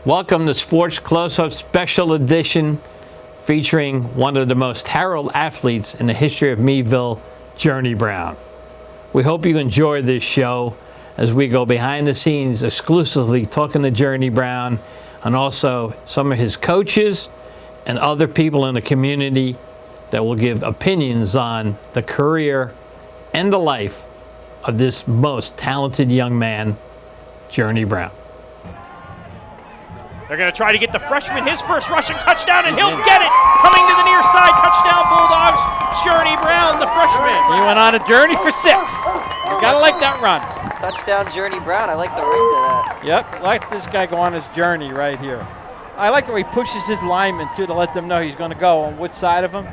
Welcome to Sports Close-Up Special Edition featuring one of the most heralded athletes in the history of Meadville, Journey Brown. We hope you enjoy this show as we go behind the scenes exclusively talking to Journey Brown and also some of his coaches and other people in the community that will give opinions on the career and the life of this most talented young man, Journey Brown. They're going to try to get the freshman his first rushing touchdown, and he'll get it. Coming to the near side, touchdown Bulldogs, Journey Brown, the freshman. He went on a journey for 6. You got to like that run. Touchdown Journey Brown, I like the ring to that. Yep, like this guy go on his journey right here. I like the way he pushes his linemen, too, to let them know he's going to go on which side of him.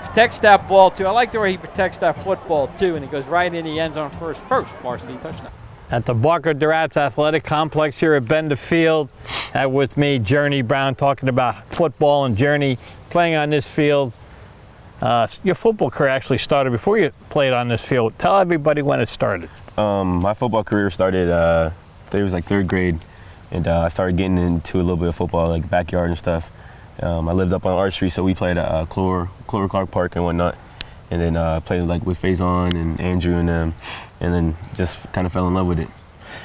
Protects that ball, too. I like the way he protects that football, too, and he goes right in the end zone first varsity touchdown. At the Barker Durats Athletic Complex here at Bender Field, with me, Journey Brown, talking about football and Journey playing on this field. Your football career actually started before you played on this field. Tell everybody when it started. My football career started, I think it was like 3rd grade, and I started getting into a little bit of football, like backyard and stuff. I lived up on Art Street, so we played at Clover Clark Park and whatnot, and then played like with Faison and Andrew and them, and then just kind of fell in love with it.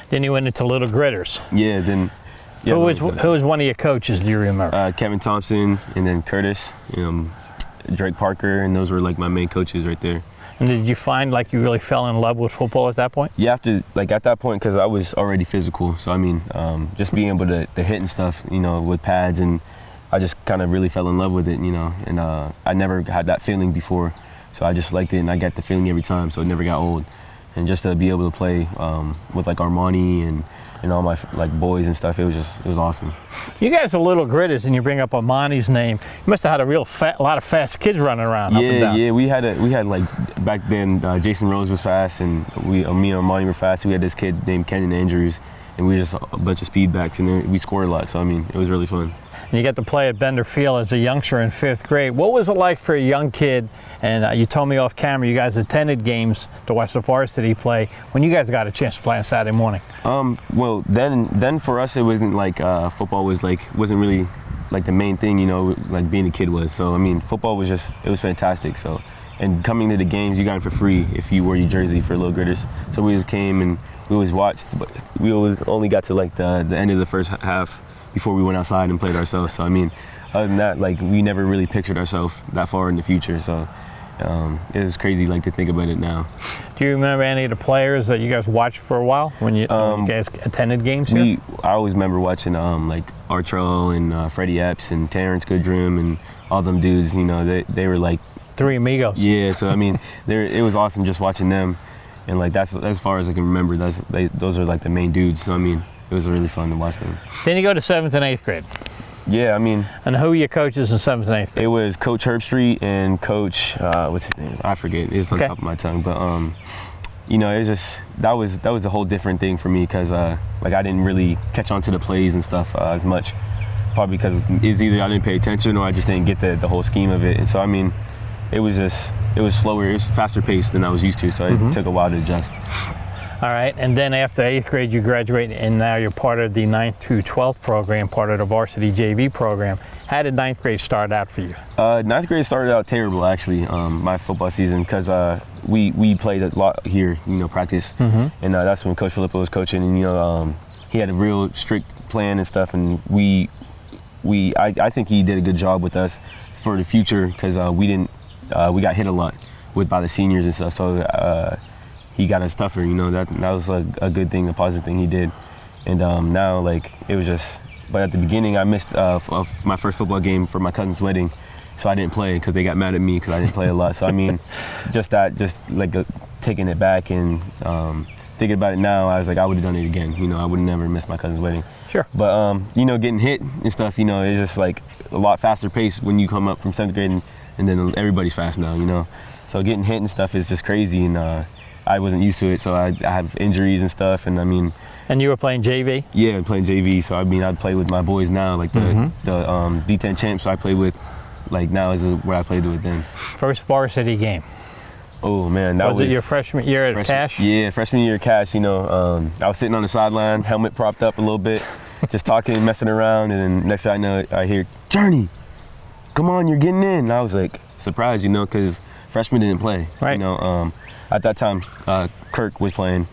Then you went into Little Gritters. Yeah, then. Yeah, who was one of your coaches, do you remember? Kevin Thompson, and then Curtis, Drake Parker, and those were like my main coaches right there. And did you find like you really fell in love with football at that point? Yeah, at that point, because I was already physical. So I mean, just being able to hit and stuff, with pads, and I just kind of really fell in love with it, and I never had that feeling before. So I just liked it, and I got the feeling every time, so it never got old. And just to be able to play with like Armani and all my like boys and stuff, it was awesome. You guys are Little Gritters, and you bring up Armani's name. You must have had a lot of fast kids running around up and down. Yeah, we had like back then Jason Rose was fast, and me and Armani were fast. We had this kid named Kenyon Andrews, and we were just a bunch of speed backs, and we scored a lot. So I mean, it was really fun. And you got to play at Bender Field as a youngster in 5th grade. What was it like for a young kid? And you told me off camera you guys attended games to watch the varsity play. When you guys got a chance to play on Saturday morning? Well, then for us it wasn't like football wasn't really like the main thing, like being a kid was. So I mean, football was it was fantastic. So, and coming to the games, you got it for free if you wore your jersey for Little Gritters. So we just came and we always watched, but we always only got to like the end of the first half before we went outside and played ourselves. So I mean, other than that, like we never really pictured ourselves that far in the future. So it was crazy, like to think about it now. Do you remember any of the players that you guys watched for a while when you guys attended games here? I always remember watching like Artrell and Freddie Epps and Terrence Goodrum and all them dudes. They were like 3 amigos. Yeah. So I mean, it was awesome just watching them, and like that's as far as I can remember. Those are like the main dudes. So I mean, it was really fun to watch them. Then you go to 7th and 8th grade. Yeah, I mean. And who were your coaches in 7th and 8th grade? It was Coach Herbstreet and Coach, what's his name? I forget. It's on top of my tongue. But, it was just, that was a whole different thing for me because, like, I didn't really catch on to the plays and stuff as much. Probably because it's either I didn't pay attention or I just didn't get the whole scheme of it. And so, I mean, it was slower. It was faster paced than I was used to. So it took a while to adjust. All right, and then after 8th grade, you graduate, and now you're part of the 9th through 12th program, part of the varsity JV program. How did 9th grade start out for you? 9th grade started out terrible, actually, my football season, because we played a lot here, practice, and that's when Coach Filippo was coaching, and he had a real strict plan and stuff, and I think he did a good job with us for the future, because we got hit a lot by the seniors and stuff, so. He got us tougher, that was a good thing, a positive thing he did. And now, like, it was just, but at the beginning I missed my first football game for my cousin's wedding, so I didn't play because they got mad at me because I didn't play a lot. So I mean, just taking it back and thinking about it now, I was like, I would have done it again. I would have never missed my cousin's wedding. Sure. But, getting hit and stuff, it's just like a lot faster pace when you come up from 7th grade and then everybody's fast now, So getting hit and stuff is just crazy, and I wasn't used to it, so I have injuries and stuff, and I mean. And you were playing JV? Yeah, playing JV. So I mean, I'd play with my boys now, like the D10 champs I play with, like now is where I played with then. First varsity game. Oh man, that was it your freshman year at Cash? Yeah, freshman year at Cash. I was sitting on the sideline, helmet propped up a little bit, just talking, messing around, and then next thing I know, I hear, Journey, come on, you're getting in. And I was like surprised, because freshmen didn't play. Right. At that time, Kirk was playing,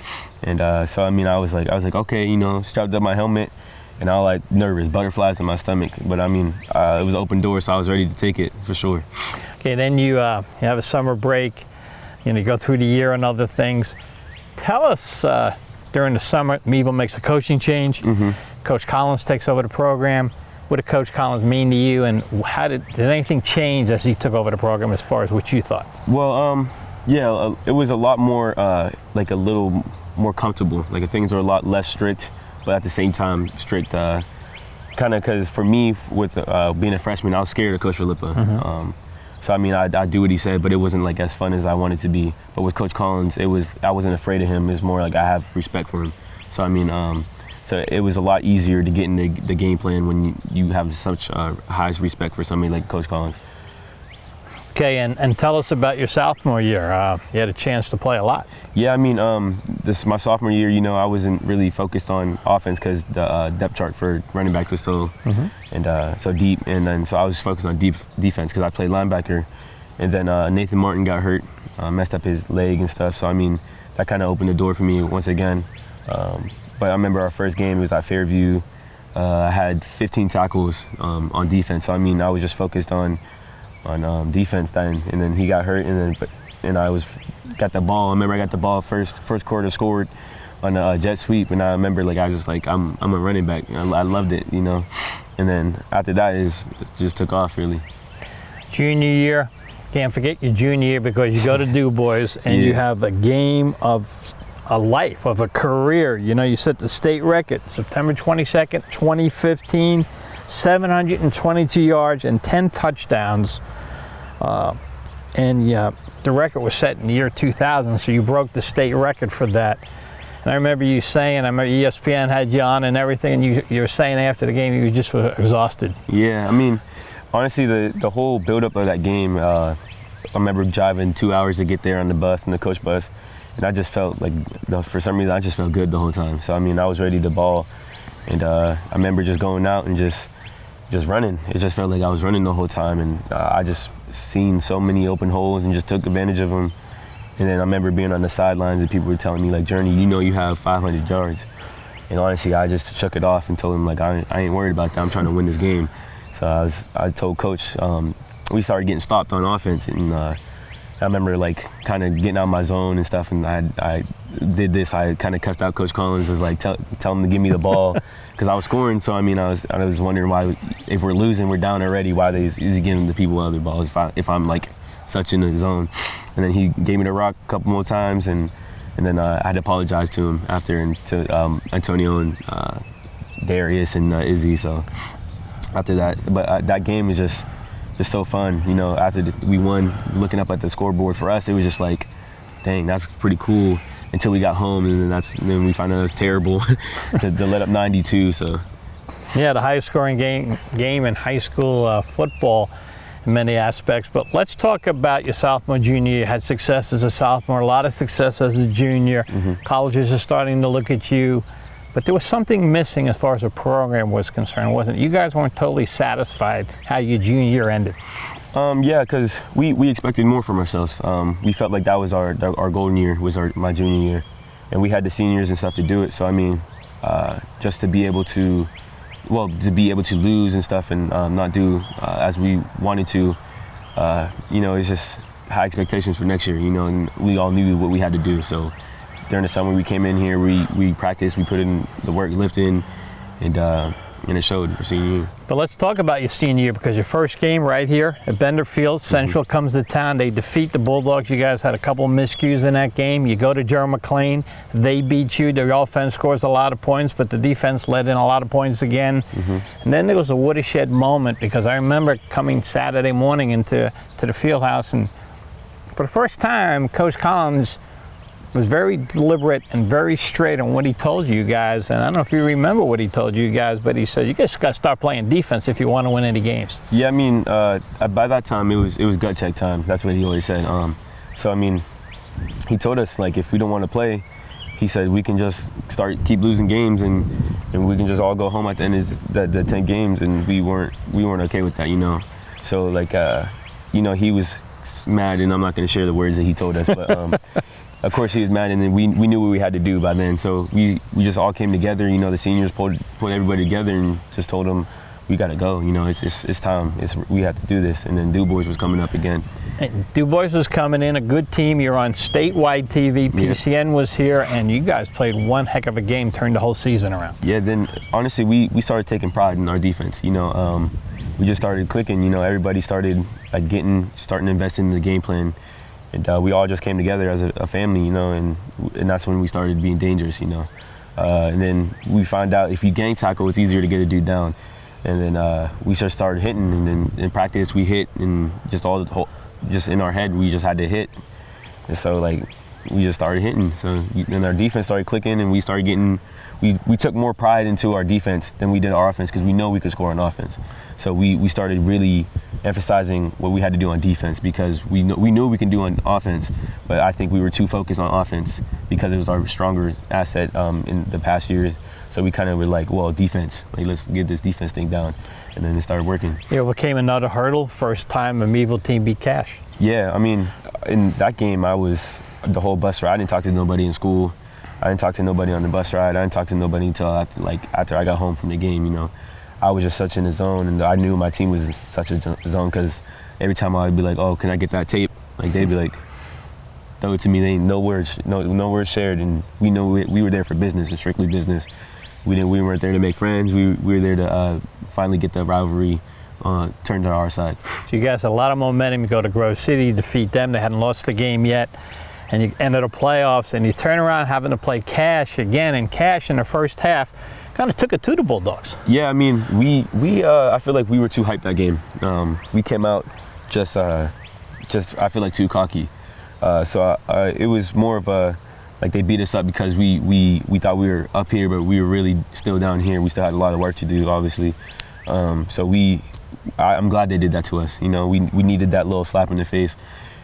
and so I was like, okay, strapped up my helmet, and I was like nervous, butterflies in my stomach. But it was open door, so I was ready to take it for sure. Okay, then you have a summer break. You go through the year and other things. Tell us, during the summer, Meadville makes a coaching change. Coach Collins takes over the program. What did Coach Collins mean to you, and how did anything change as he took over the program as far as what you thought? Well, yeah, it was a lot more, like a little more comfortable. Like things were a lot less strict, but at the same time strict. Kind of because for me, with being a freshman, I was scared of Coach Filippa. So I do what he said, but it wasn't like as fun as I wanted to be. But with Coach Collins, I wasn't afraid of him. It's more like I have respect for him. So so it was a lot easier to get in the game plan when you have such high respect for somebody like Coach Collins. Okay, and tell us about your sophomore year. You had a chance to play a lot. Yeah, my sophomore year, I wasn't really focused on offense because the depth chart for running back was so so deep, and then so I was focused on defense because I played linebacker, and then Nathan Martin got hurt, messed up his leg and stuff. So that kind of opened the door for me once again. But I remember our first game was at Fairview. I had 15 tackles on defense. So I was just focused on defense then, and then he got hurt, and I got the ball. I remember I got the ball first quarter, scored on a jet sweep, and I remember I was just like, I'm a running back. I loved it, and then after that it just took off really. Junior year, can't forget your junior year because you go to Du Bois and you have a game of a life, of a career. You set the state record September 22nd, 2015. 722 yards and 10 touchdowns, and the record was set in the year 2000, so you broke the state record for that. And I remember you saying, I remember ESPN had you on and everything, and you were saying after the game you just were exhausted. Yeah, honestly, the whole build-up of that game, I remember driving 2 hours to get there on the bus, and the coach bus, and I just felt like, for some reason, I just felt good the whole time. So I was ready to ball, and I remember just going out and just running. It just felt like I was running the whole time, and I just seen so many open holes and just took advantage of them. And then I remember being on the sidelines and people were telling me, Journey, you have 500 yards. And honestly, I just shook it off and told him, I ain't worried about that. I'm trying to win this game. So I told Coach, we started getting stopped on offense, and I remember kind of getting out of my zone and stuff, and I did this. I kind of cussed out Coach Collins, was tell him to give me the ball because I was scoring. So I was wondering why, if we're losing, we're down already, why is he giving the people other balls if I'm such in the zone? And then he gave me the rock a couple more times, and then I had to apologize to him after, and to Antonio and Darius and Izzy. So after that, but that game was just so fun. After we won, looking up at the scoreboard, for us it was just dang, that's pretty cool, until we got home, and then we found out it was terrible to let up 92. So yeah, the highest scoring game in high school football in many aspects. But let's talk about your sophomore, junior year. You had success as a sophomore, a lot of success as a junior. Colleges are starting to look at you, but there was something missing as far as the program was concerned, wasn't it? You guys weren't totally satisfied how your junior year ended. Yeah, because we expected more from ourselves. We felt like that was our golden year, was my junior year, and we had the seniors and stuff to do it. So just to be able to lose and stuff, and not do as we wanted to, it's just high expectations for next year. And we all knew what we had to do. So during the summer, we came in here, we practiced, we put in the work, lifting, and it showed our senior year. But let's talk about your senior year, because your first game right here at Bender Field, Central comes to town. They defeat the Bulldogs. You guys had a couple of miscues in that game. You go to Joe McLean. They beat you. The offense scores a lot of points, but the defense let in a lot of points again. And then there was a watershed moment, because I remember coming Saturday morning into the field house, and for the first time, Coach Collins was very deliberate and very straight on what he told you guys. And I don't know if you remember what he told you guys, but he said, you guys got to start playing defense if you want to win any games. Yeah, by that time, it was gut check time. That's what he always said. So, he told us, if we don't want to play, he said we can just keep losing games and we can just all go home at the end of the 10 games, and we weren't okay with that, you know. So like you know, he was mad, and I'm not going to share the words that he told us, but of course he was mad, and then we knew what we had to do by then. So we just all came together, you know. The seniors pulled everybody together and just told them we got to go, you know. It's time. We have to do this. And then Du Bois was coming up again. And Du Bois was coming in, a good team. You're on statewide TV. PCN was here, and you guys played one heck of a game, turned the whole season around. Yeah, then honestly, we started taking pride in our defense, you know. We just started clicking, you know. Everybody started like starting to invest in the game plan, and we all just came together as a family, you know, and that's when we started being dangerous, you know. And then we found out if you gang tackle, it's easier to get a dude down. And then we just started hitting, and then in practice we hit, and just in our head we just had to hit, and so like we just started hitting. So then our defense started clicking, and we started getting. We took more pride into our defense than we did our offense, because we know we could score on offense. So we started really emphasizing what we had to do on defense, because we knew we can do on offense, but I think we were too focused on offense because it was our stronger asset in the past years. So we kind of were like, well, defense, like let's get this defense thing down, and then it started working. You overcame another hurdle, first time a Meadville team beat Cache. Yeah, I mean, in that game, I was the whole bus ride. I didn't talk to nobody in school. I didn't talk to nobody on the bus ride. I didn't talk to nobody until after I got home from the game, you know. I was just such in the zone, and I knew my team was in such a zone, because every time I'd be like, oh, can I get that tape? Like, they'd be like, throw it to me. They ain't no words shared, and we know we were there for business, and strictly business. We weren't there to make friends. We were there to finally get the rivalry turned to our side. So you guys had a lot of momentum. You go to Grove City, defeat them. They hadn't lost the game yet. And you entered the playoffs, and you turn around having to play Cache again, and Cache in the first half kind of took it to the Bulldogs. Yeah, I mean, I feel like we were too hyped that game. We came out just I feel like too cocky. So it was more of a, like, they beat us up because we thought we were up here, but we were really still down here. We still had a lot of work to do, obviously. So I'm glad they did that to us. You know, we needed that little slap in the face,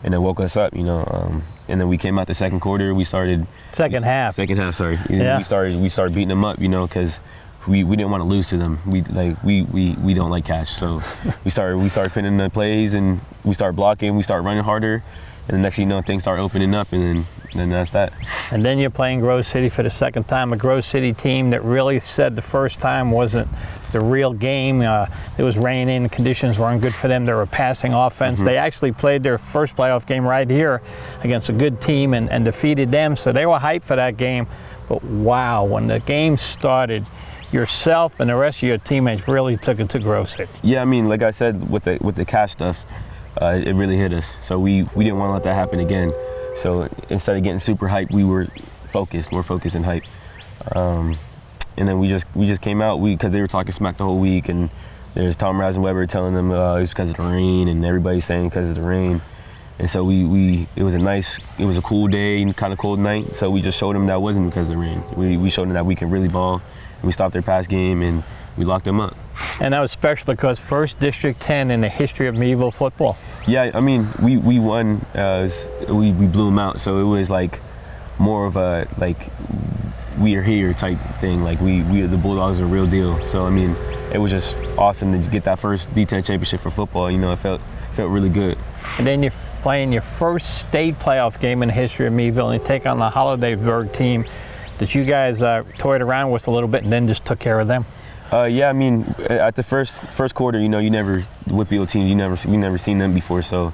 and it woke us up, you know. And then we came out the second quarter. Second half, sorry. Yeah. We started beating them up, you know, because we didn't want to lose to them. We don't like Cache, so we started pinning the plays, and we started blocking. We started running harder, and the next thing you know, things start opening up, and then that's that. And then you're playing Grove City for the second time, a Grove City team that really said the first time wasn't the real game. It was raining, conditions weren't good for them. They were passing offense. Mm-hmm. They actually played their first playoff game right here against a good team and defeated them, so they were hyped for that game. But wow, when the game started, yourself and the rest of your teammates really took it to Grove City. Yeah, I mean, like I said, with the Cache stuff, it really hit us. So we didn't want to let that happen again. So instead of getting super hyped, we were more focused and hyped. And then we just came out, because they were talking smack the whole week, and there's Tom Rasenweber telling them it was because of the rain, and everybody's saying because of the rain. And so it was a cool day and kind of cold night, so we just showed them that wasn't because of the rain. We showed them that we can really ball, and we stopped their pass game, and we locked them up. And that was special because first District 10 in the history of Meadville football. Yeah, I mean, we won, we blew them out, so it was like more of a, like, we are here type thing. Like, the Bulldogs are a real deal. So I mean, it was just awesome to get that first D10 championship for football. You know, it felt really good. And then you're playing your first state playoff game in the history of Meadville, and you take on the Hollidaysburg team that you guys toyed around with a little bit and then just took care of them. Yeah, I mean, at the first quarter, you know, Whitfield team, you never seen them before, so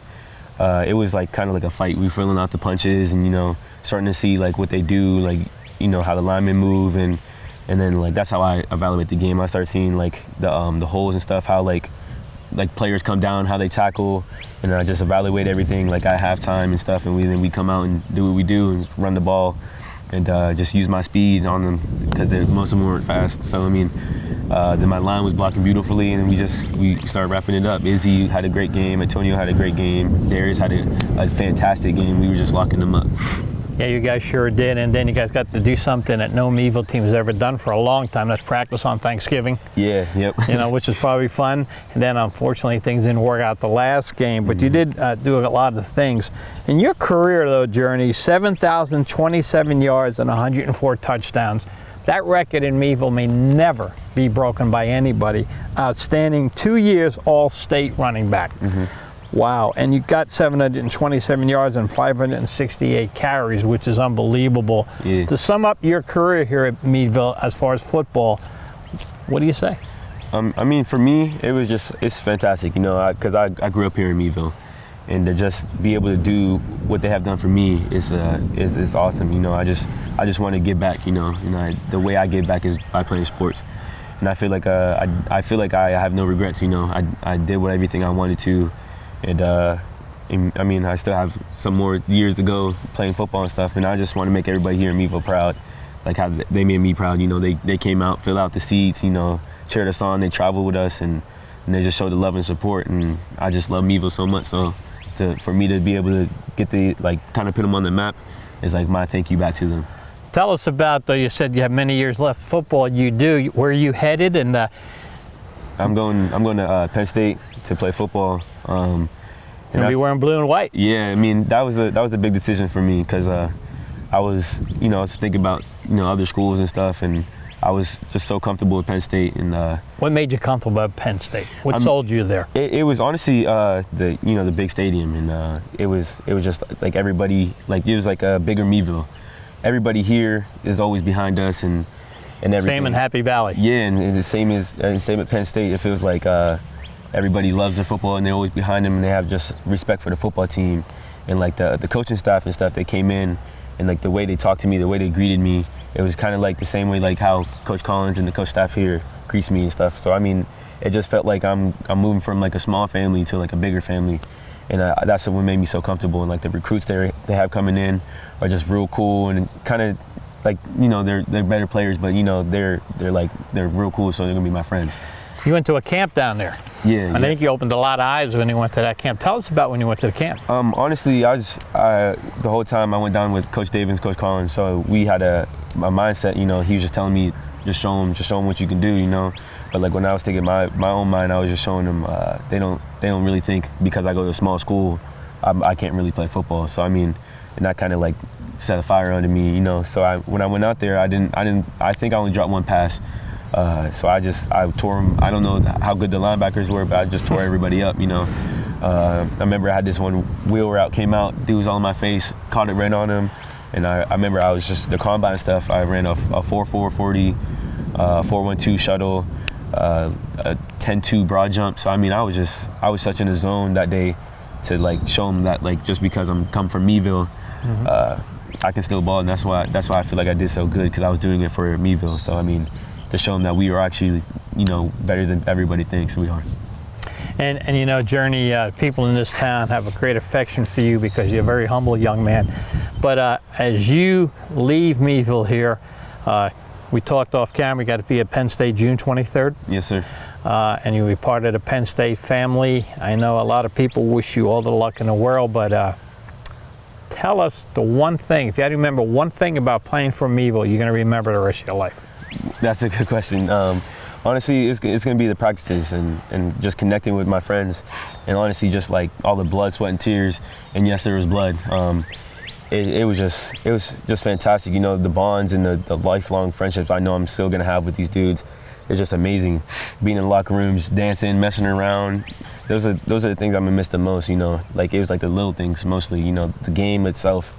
it was like kind of like a fight. We were filling out the punches, and, you know, starting to see like what they do, like, you know, how the linemen move, and then like that's how I evaluate the game. I start seeing like the holes and stuff, how like players come down, how they tackle, and I just evaluate everything like at halftime and stuff, and then we come out and do what we do and run the ball, and just use my speed on them, because most of them weren't fast. So I mean, then my line was blocking beautifully, and we started wrapping it up. Izzy had a great game. Antonio had a great game. Darius had a fantastic game. We were just locking them up. Yeah, you guys sure did, and then you guys got to do something that no Meadville team has ever done for a long time. That's practice on Thanksgiving. Yeah, yep. You know, which was probably fun. And then unfortunately things didn't work out the last game, but you did do a lot of things. In your career though, Journey, 7,027 yards and 104 touchdowns. That record in Meadville may never be broken by anybody. Outstanding 2 years all-state running back. Wow, and you got 727 yards and 568 carries, which is unbelievable. Yeah. To sum up your career here at Meadville as far as football, what do you say? I mean, for me, it's fantastic, you know, because I grew up here in Meadville, and to just be able to do what they have done for me is awesome. You know, I just want to give back. You know, the way I give back is by playing sports, and I feel like I have no regrets. You know, I did everything I wanted to. And I mean, I still have some more years to go playing football and stuff, and I just want to make everybody here in Meadville proud, like how they made me proud. You know, they came out, filled out the seats, you know, cheered us on, they traveled with us, and they just showed the love and support, and I just love Meadville so much. So for me to be able to get kind of put them on the map is like my thank you back to them. Tell us about, though, you said you have many years left football. You do. Where are you headed? And I'm going to Penn State to play football. You'll be wearing blue and white. Yeah, I mean that was a big decision for me because I was thinking about other schools and stuff, and I was just so comfortable at Penn State. And what made you comfortable at Penn State? What sold you there? It was honestly the big stadium, and it was just like everybody, like it was like a bigger Meadville. Everybody here is always behind us and everything. Same in Happy Valley. Yeah, and the same at Penn State. It feels like everybody loves their football and they're always behind them, and they have just respect for the football team. And like the coaching staff and stuff, they came in, and like the way they talked to me, the way they greeted me, it was kind of like the same way like how Coach Collins and the coach staff here greets me and stuff. So I mean, it just felt like I'm moving from like a small family to like a bigger family, and that's what made me so comfortable. And like the recruits they have coming in are just real cool, and kind of like they're better players, but they're real cool, so they're gonna be my friends. You went to a camp down there. Yeah. I think you opened a lot of eyes when you went to that camp. Tell us about when you went to the camp. Honestly, the whole time I went down with Coach Davis, Coach Collins, so we had a mindset. He was just telling me, just show them what you can do. But like when I was thinking my own mind, I was just showing them they don't really think because I go to a small school, I can't really play football. So I mean, and that kind of like set a fire under me. So when I went out there, I think I only dropped one pass. So I tore them. I don't know how good the linebackers were, but I just tore everybody up, I remember I had this one wheel route came out, dude was all in my face, caught it right on him. And I remember I was just, the combine stuff, I ran a 4.4 40, 4.12 shuttle, a 10.2 broad jump. So I mean, I was such in the zone that day to like show them that like just because I'm come from Meadville, I can still ball, and that's why I feel like I did so good, because I was doing it for Meadville. So I mean, to show them that we are actually, better than everybody thinks we are. And Journey, people in this town have a great affection for you because you're a very humble young man. But as you leave Meadville here, we talked off camera, you got to be at Penn State June 23rd. Yes, sir. And you'll be part of the Penn State family. I know a lot of people wish you all the luck in the world, but tell us the one thing, if you had to remember one thing about playing for Meadville, you're going to remember the rest of your life. That's a good question. Honestly, it's going to be the practices and just connecting with my friends, and honestly just like all the blood, sweat, and tears. And yes, there was blood. It was just fantastic. The bonds and the lifelong friendships I know I'm still going to have with these dudes. It's just amazing. Being in the locker rooms, dancing, messing around. Those are the things I'm going to miss the most. Like it was like the little things mostly. The game itself.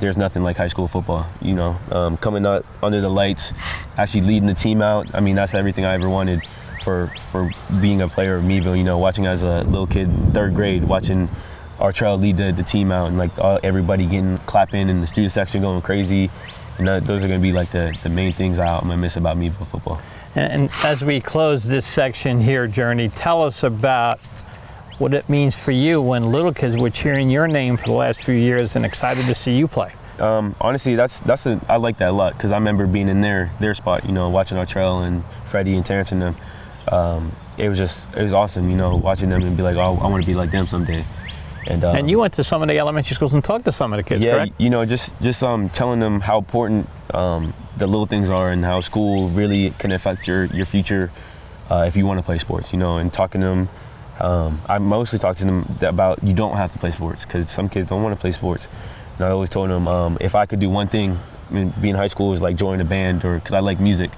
There's nothing like high school football, coming out under the lights, actually leading the team out. I mean, that's everything I ever wanted for being a player of Meadville, watching as a little kid, 3rd grade, watching Artrell lead the team out, and like everybody clapping in the student section going crazy. And those are going to be like the main things I'm going to miss about Meadville football. And as we close this section here, Journey, tell us about what it means for you when little kids were cheering your name for the last few years and excited to see you play. Honestly, I like that a lot, because I remember being in their spot, watching Artrell and Freddie and Terrence and them. It was awesome, watching them and be like, oh, I want to be like them someday. And you went to some of the elementary schools and talked to some of the kids, correct? You know, just telling them how important the little things are and how school really can affect your future if you want to play sports, you know, and talking to them. I mostly talk to them about you don't have to play sports because some kids don't want to play sports. And I always told them if I could do one thing, I mean, being in high school is like join a band or because I like music.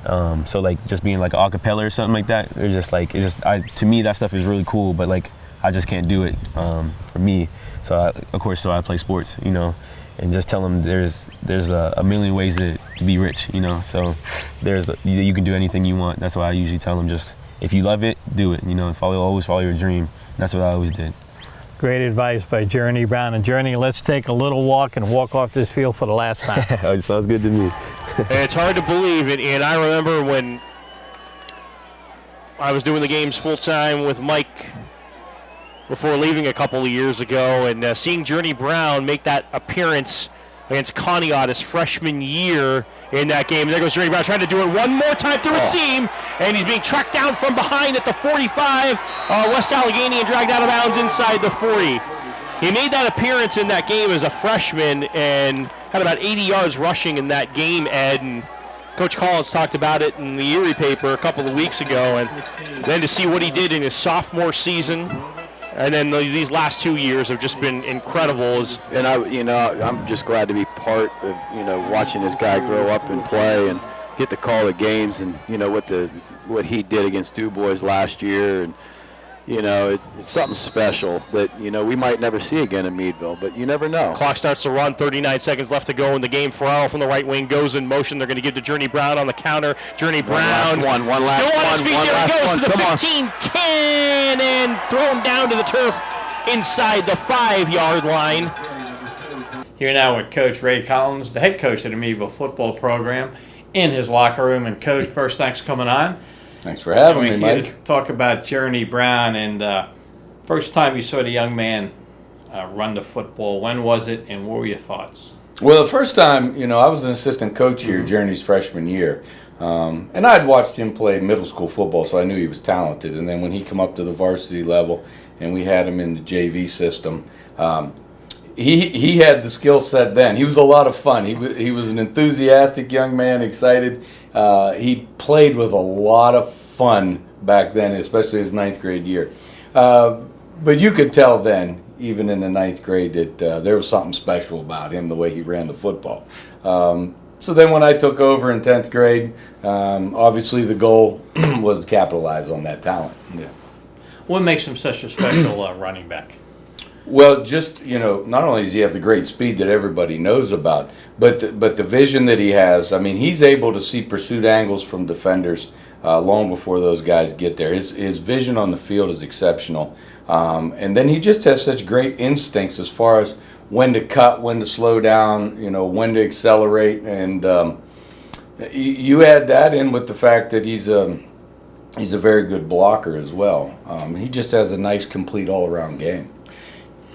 So like just being like an acapella or something like that, they're just like, to me that stuff is really cool, but like I just can't do it for me. So I play sports, you know, and just tell them there's a million ways to be rich, you know. So you can do anything you want. That's why I usually tell them, just if you love it, do it, you know, always follow your dream. That's what I always did. Great advice by Journey Brown. And Journey, let's take a little walk and walk off this field for the last time. It sounds good to me. It's hard to believe it, and I remember when I was doing the games full-time with Mike before leaving a couple of years ago, and seeing Journey Brown make that appearance against Conneaut his freshman year in that game. And there goes Journey Brown trying to do it one more time through a seam, and he's being tracked down from behind at the 45, West Allegheny, and dragged out of bounds inside the 40. He made that appearance in that game as a freshman and had about 80 yards rushing in that game, Ed. And Coach Collins talked about it in the Erie paper a couple of weeks ago. And then to see what he did in his sophomore season, and then these last 2 years have just been incredible. And I'm just glad to be part of, watching this guy grow up and play and get to call the games, and what he did against Du Bois last year, and it's something special that we might never see again in Meadville, but you never know. Clock starts to run, 39 seconds left to go in the game. Farrell from the right wing goes in motion. They're going to give to Journey Brown on the counter. Journey Brown. One last still on his feet. There he goes one. to the 15-10 and throw him down to the turf inside the 5-yard line. Here now with Coach Ray Collins, the head coach of the Meadville football program, in his locker room. And Coach, first, thanks for coming on. Thanks for having me, Mike. Talk about Journey Brown, and first time you saw the young man run the football. When was it, and what were your thoughts? Well, the first time, I was an assistant coach here, Journey's freshman year, and I'd watched him play middle school football, so I knew he was talented. And then when he came up to the varsity level, and we had him in the JV system, he had the skill set then. He was a lot of fun. He was an enthusiastic young man, excited. He played with a lot of fun back then, especially his 9th grade year. But you could tell then, even in the 9th grade, that there was something special about him, the way he ran the football. So then when I took over in 10th grade, obviously the goal was to capitalize on that talent. Yeah. What makes him such a special running back? Well, just, not only does he have the great speed that everybody knows about, but the vision that he has. I mean, he's able to see pursuit angles from defenders long before those guys get there. His vision on the field is exceptional. And then he just has such great instincts as far as when to cut, when to slow down, when to accelerate. And you add that in with the fact that he's a very good blocker as well. He just has a nice, complete all-around game.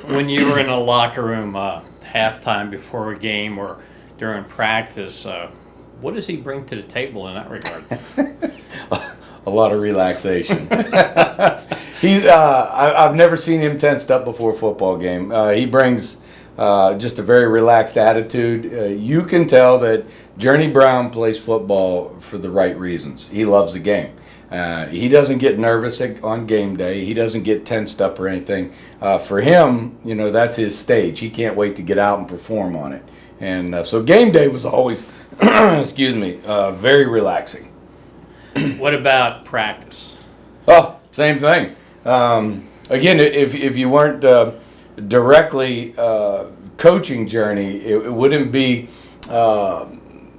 When you were in a locker room halftime before a game or during practice, what does he bring to the table in that regard? A lot of relaxation. I've never seen him tensed up before a football game. He brings just a very relaxed attitude. You can tell that Journey Brown plays football for the right reasons. He loves the game. He doesn't get nervous on game day. He doesn't get tensed up or anything. For him, that's his stage. He can't wait to get out and perform on it. And so game day was always, very relaxing. What about practice? Oh, same thing. Again, if you weren't directly coaching Journey, it wouldn't be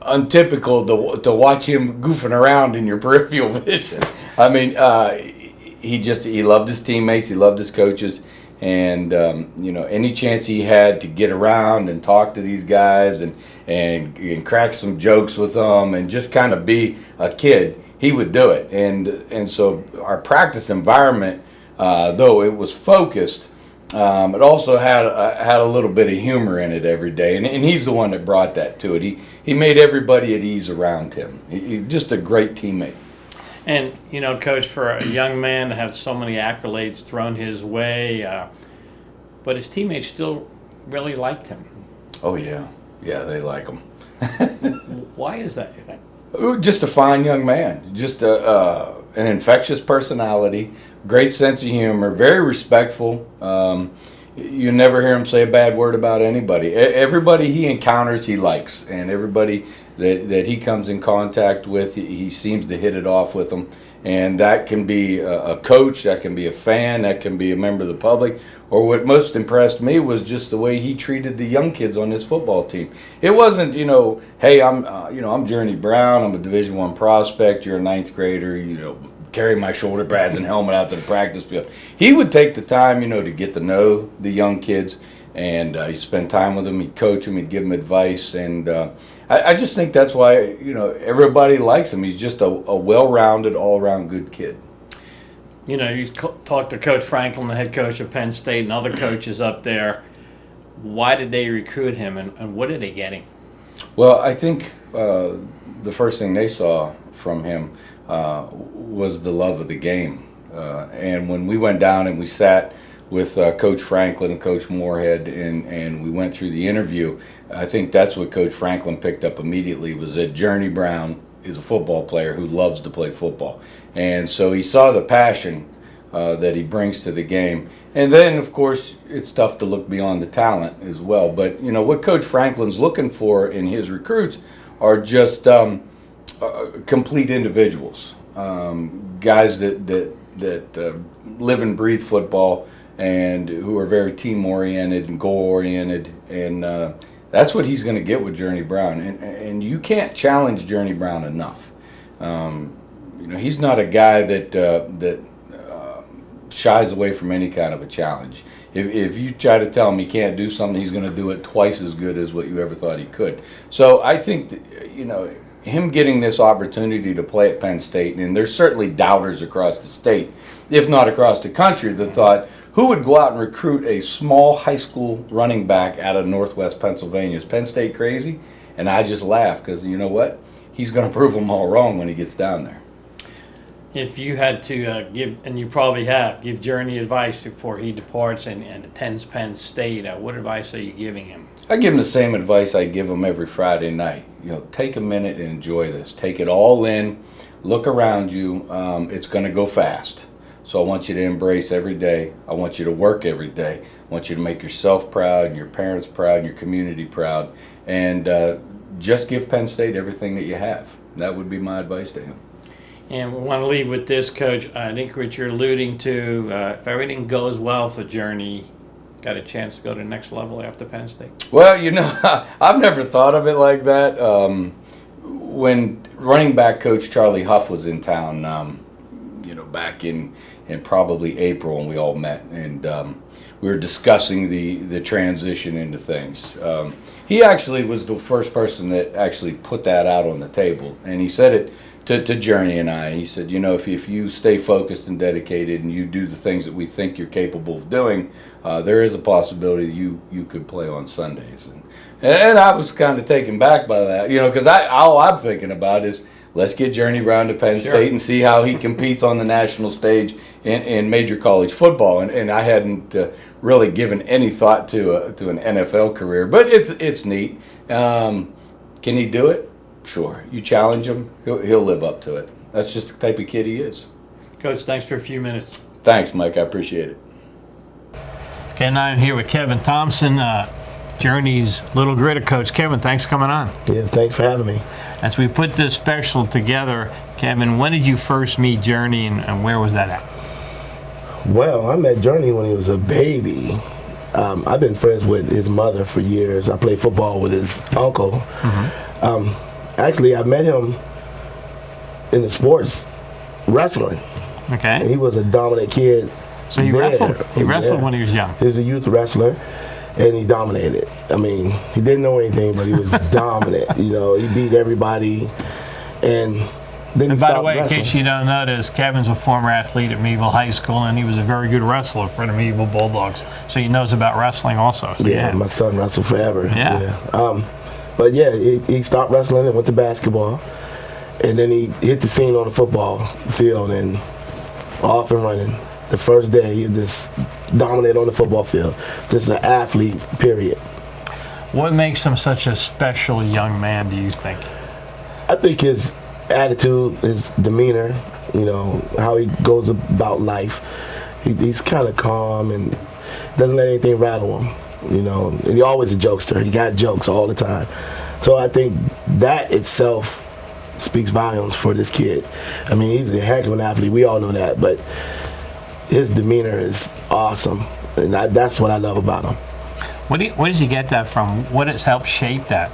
untypical to watch him goofing around in your peripheral vision. I mean, he loved his teammates, he loved his coaches, and any chance he had to get around and talk to these guys and crack some jokes with them and just kind of be a kid, he would do it. And so our practice environment, though it was focused, it also had a little bit of humor in it every day, and he's the one that brought that to it. He made everybody at ease around him. He's just a great teammate. And, Coach, for a young man to have so many accolades thrown his way, but his teammates still really liked him. Oh, yeah. Yeah, they like him. Why is that, you think? Just a fine young man. Just an infectious personality, great sense of humor, very respectful. You never hear him say a bad word about anybody. Everybody he encounters, he likes, and everybody that he comes in contact with, he seems to hit it off with them. And that can be a coach, that can be a fan, that can be a member of the public. Or what most impressed me was just the way he treated the young kids on his football team. It wasn't, hey, I'm Journey Brown, I'm a Division I prospect, you're a ninth grader, carry my shoulder pads and helmet out to the practice field. He would take the time, to get to know the young kids, and he'd spend time with them, he'd coach them, he'd give them advice, and I just think that's why, everybody likes him. He's just a well-rounded, all-around good kid. You talked to Coach Franklin, the head coach of Penn State, and other coaches up there. Why did they recruit him, and what are they getting? Well, I think the first thing they saw from him was the love of the game. And when we went down and we sat with Coach Franklin and Coach Moorhead and we went through the interview, I think that's what Coach Franklin picked up immediately, was that Journey Brown is a football player who loves to play football. And so he saw the passion that he brings to the game. And then, of course, it's tough to look beyond the talent as well. But, what Coach Franklin's looking for in his recruits are just complete individuals, guys that live and breathe football and who are very team-oriented and goal-oriented. And that's what he's going to get with Journey Brown. And you can't challenge Journey Brown enough. He's not a guy that shies away from any kind of a challenge. If you try to tell him he can't do something, he's going to do it twice as good as what you ever thought he could. So I think that, him getting this opportunity to play at Penn State, and there's certainly doubters across the state, if not across the country, that thought, who would go out and recruit a small high school running back out of Northwest Pennsylvania? Is Penn State crazy? And I just laugh, because you know what? He's going to prove them all wrong when he gets down there. If you had to give, and you probably have, give Journey advice before he departs and attends Penn State, what advice are you giving him? I give him the same advice I give him every Friday night. Take a minute and enjoy this. Take it all in. Look around you. It's going to go fast. So I want you to embrace every day. I want you to work every day. I want you to make yourself proud, and your parents proud, and your community proud. And just give Penn State everything that you have. That would be my advice to him. And we want to leave with this, Coach. I think what you're alluding to, if everything goes well for Journey, got a chance to go to the next level after Penn State? Well, I've never thought of it like that. When running back coach Charlie Huff was in town, back in probably April, and we all met, and we were discussing the transition into things. He actually was the first person that actually put that out on the table, and he said it to Journey and I. He said, if you stay focused and dedicated and you do the things that we think you're capable of doing, there is a possibility you could play on Sundays. And I was kind of taken back by that, because all I'm thinking about is, let's get Journey Brown to Penn State and see how he competes on the national stage in major college football. And I hadn't really given any thought to an NFL career, but it's neat. Can he do it? Sure. You challenge him, he'll live up to it. That's just the type of kid he is. Coach, thanks for a few minutes. Thanks, Mike. I appreciate it. Okay, now I'm here with Kevin Thompson, Journey's Little Gritter coach. Kevin, thanks for coming on. Yeah, thanks for having me. As we put this special together, Kevin, when did you first meet Journey and where was that at? Well, I met Journey when he was a baby. I've been friends with his mother for years. I played football with his uncle. Mm-hmm. Actually, I met him in the sports wrestling. Okay. And he was a dominant kid. So he wrestled. He wrestled when he was young. He was a youth wrestler, and he dominated. I mean, he didn't know anything, but he was dominant. He beat everybody, and then he stopped wrestling. By the way, in case you don't notice, Kevin's a former athlete at Meadville High School, and he was a very good wrestler for the Meadville Bulldogs. So he knows about wrestling also. So yeah, my son wrestled forever. Yeah. But yeah, he stopped wrestling and went to basketball, and then he hit the scene on the football field and off and running. The first day, you just dominate on the football field. Just an athlete, period. What makes him such a special young man, do you think? I think his attitude, his demeanor, you know, how he goes about life. He's kind of calm and doesn't let anything rattle him, you know. And he's always a jokester. He got jokes all the time. So I think that itself speaks volumes for this kid. I mean, he's a heck of an athlete. We all know that. But his demeanor is awesome. And that's what I love about him. Where does he get that from? What has helped shape that?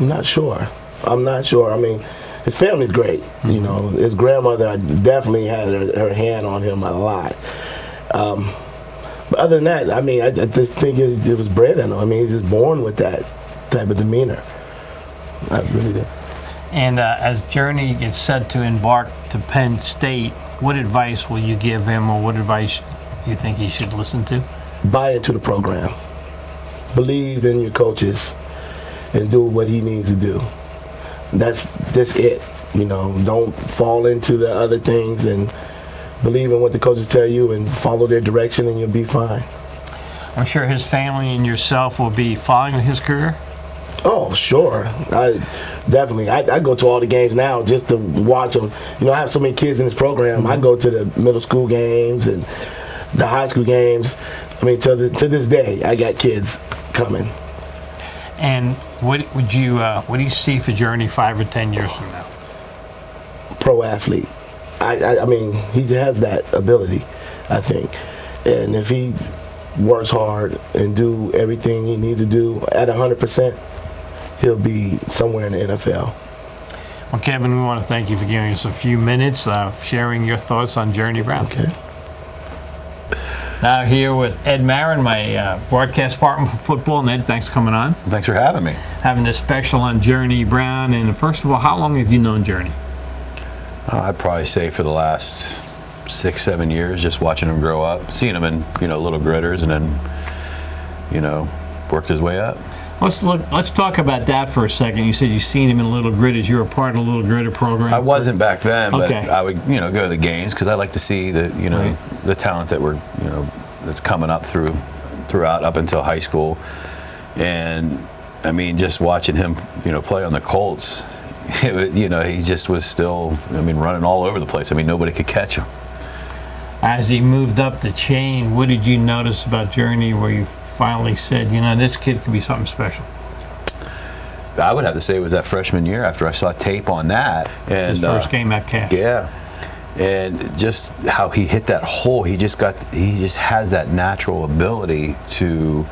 I'm not sure. I mean, his family's great. Mm-hmm. You know, his grandmother definitely had her hand on him a lot. But other than that, I mean, I just think it was bred in him. I mean, he's just born with that type of demeanor. I really do. And as Journey gets set to embark to Penn State, what advice will you give him, or what advice you think he should listen to? Buy into the program. Believe in your coaches and do what he needs to do. That's it. You know, don't fall into the other things, and believe in what the coaches tell you and follow their direction, and you'll be fine. I'm sure his family and yourself will be following his career. Oh, sure. I go to all the games now just to watch them. You know, I have so many kids in this program. Mm-hmm. I go to the middle school games and the high school games. I mean, to this day, I got kids coming. And what do you see for Journey 5 or 10 years from now? Pro athlete. I mean, he has that ability, I think. And if he works hard and do everything he needs to do at 100%, he'll be somewhere in the NFL. Well, Kevin, we want to thank you for giving us a few minutes, sharing your thoughts on Journey Brown. Okay. Now here with Ed Marin, my broadcast partner for football. And Ed, thanks for coming on. Thanks for having me. Having this special on Journey Brown. And first of all, how long have you known Journey? I'd probably say for the last 6-7 years, just watching him grow up, seeing him in, you know, little gritters, and then, you know, worked his way up. Let's talk about that for a second. You said you've seen him in Little Gritters. You were part of the Little Gritter program. I wasn't back then, but okay. I would, you know, go to the games because I like to see the, you know, right. the talent that we're, you know, that's coming up throughout up until high school. And I mean, just watching him, you know, play on the Colts, you know, he just was still, I mean, running all over the place. I mean, nobody could catch him. As he moved up the chain, what did you notice about Journey where you finally said, you know, this kid could be something special? I would have to say it was that freshman year after I saw tape on that. And his first game at Cass. Yeah. And just how he hit that hole, he just has that natural ability to,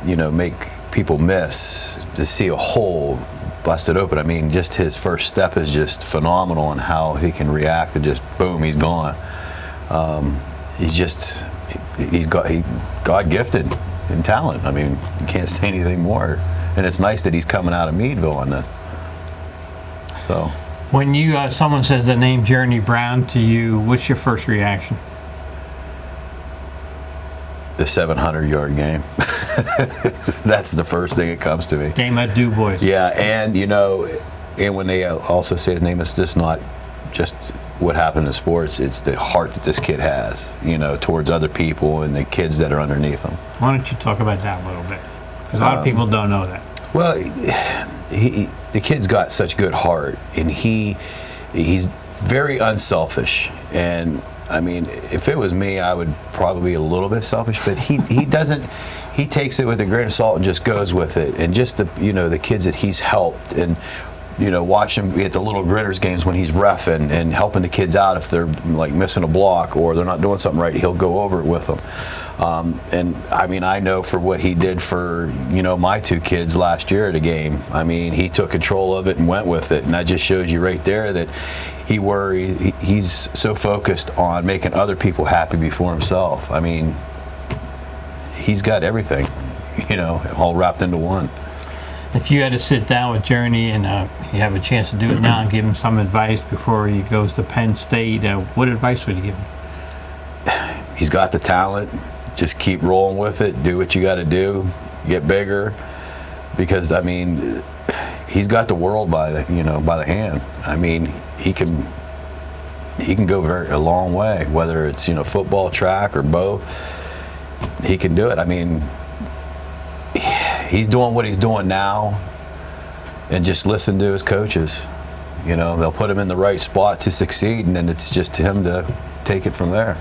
you know, make people miss, to see a hole busted open. I mean, just his first step is just phenomenal, and how he can react and just boom, he's gone. He's God gifted in talent. I mean, you can't say anything more. And it's nice that he's coming out of Meadville on this. So, when someone says the name Journey Brown to you, what's your first reaction? The 700-yard game. That's the first thing that comes to me. Game at Du Bois. Yeah, and you know, and when they also say his name, it's just not just what happened in sports. It's the heart that this kid has, you know, towards other people and the kids that are underneath him. Why don't you talk about that a little bit? Because a lot of people don't know that. Well, the kid's got such good heart, and he's very unselfish. And I mean, if it was me, I would probably be a little bit selfish, but he doesn't. He takes it with a grain of salt and just goes with it. And just the kids that he's helped, and you know, watch him at the Little Gritters games when he's reffing and helping the kids out if they're like missing a block or they're not doing something right, he'll go over it with them. And I mean, I know for what he did for, you know, my two kids last year at a game. I mean, he took control of it and went with it, and that just shows you right there that he's so focused on making other people happy before himself. I mean, he's got everything, you know, all wrapped into one. If you had to sit down with Journey and you have a chance to do it now and give him some advice before he goes to Penn State, what advice would you give him? He's got the talent. Just keep rolling with it. Do what you got to do. Get bigger. Because I mean, he's got the world by the hand. I mean, he can he can go a long way, whether it's, football, track, or both. He can do it. I mean, he's doing what he's doing now, and just listen to his coaches. They'll put him in the right spot to succeed, and then it's just him to take it from there.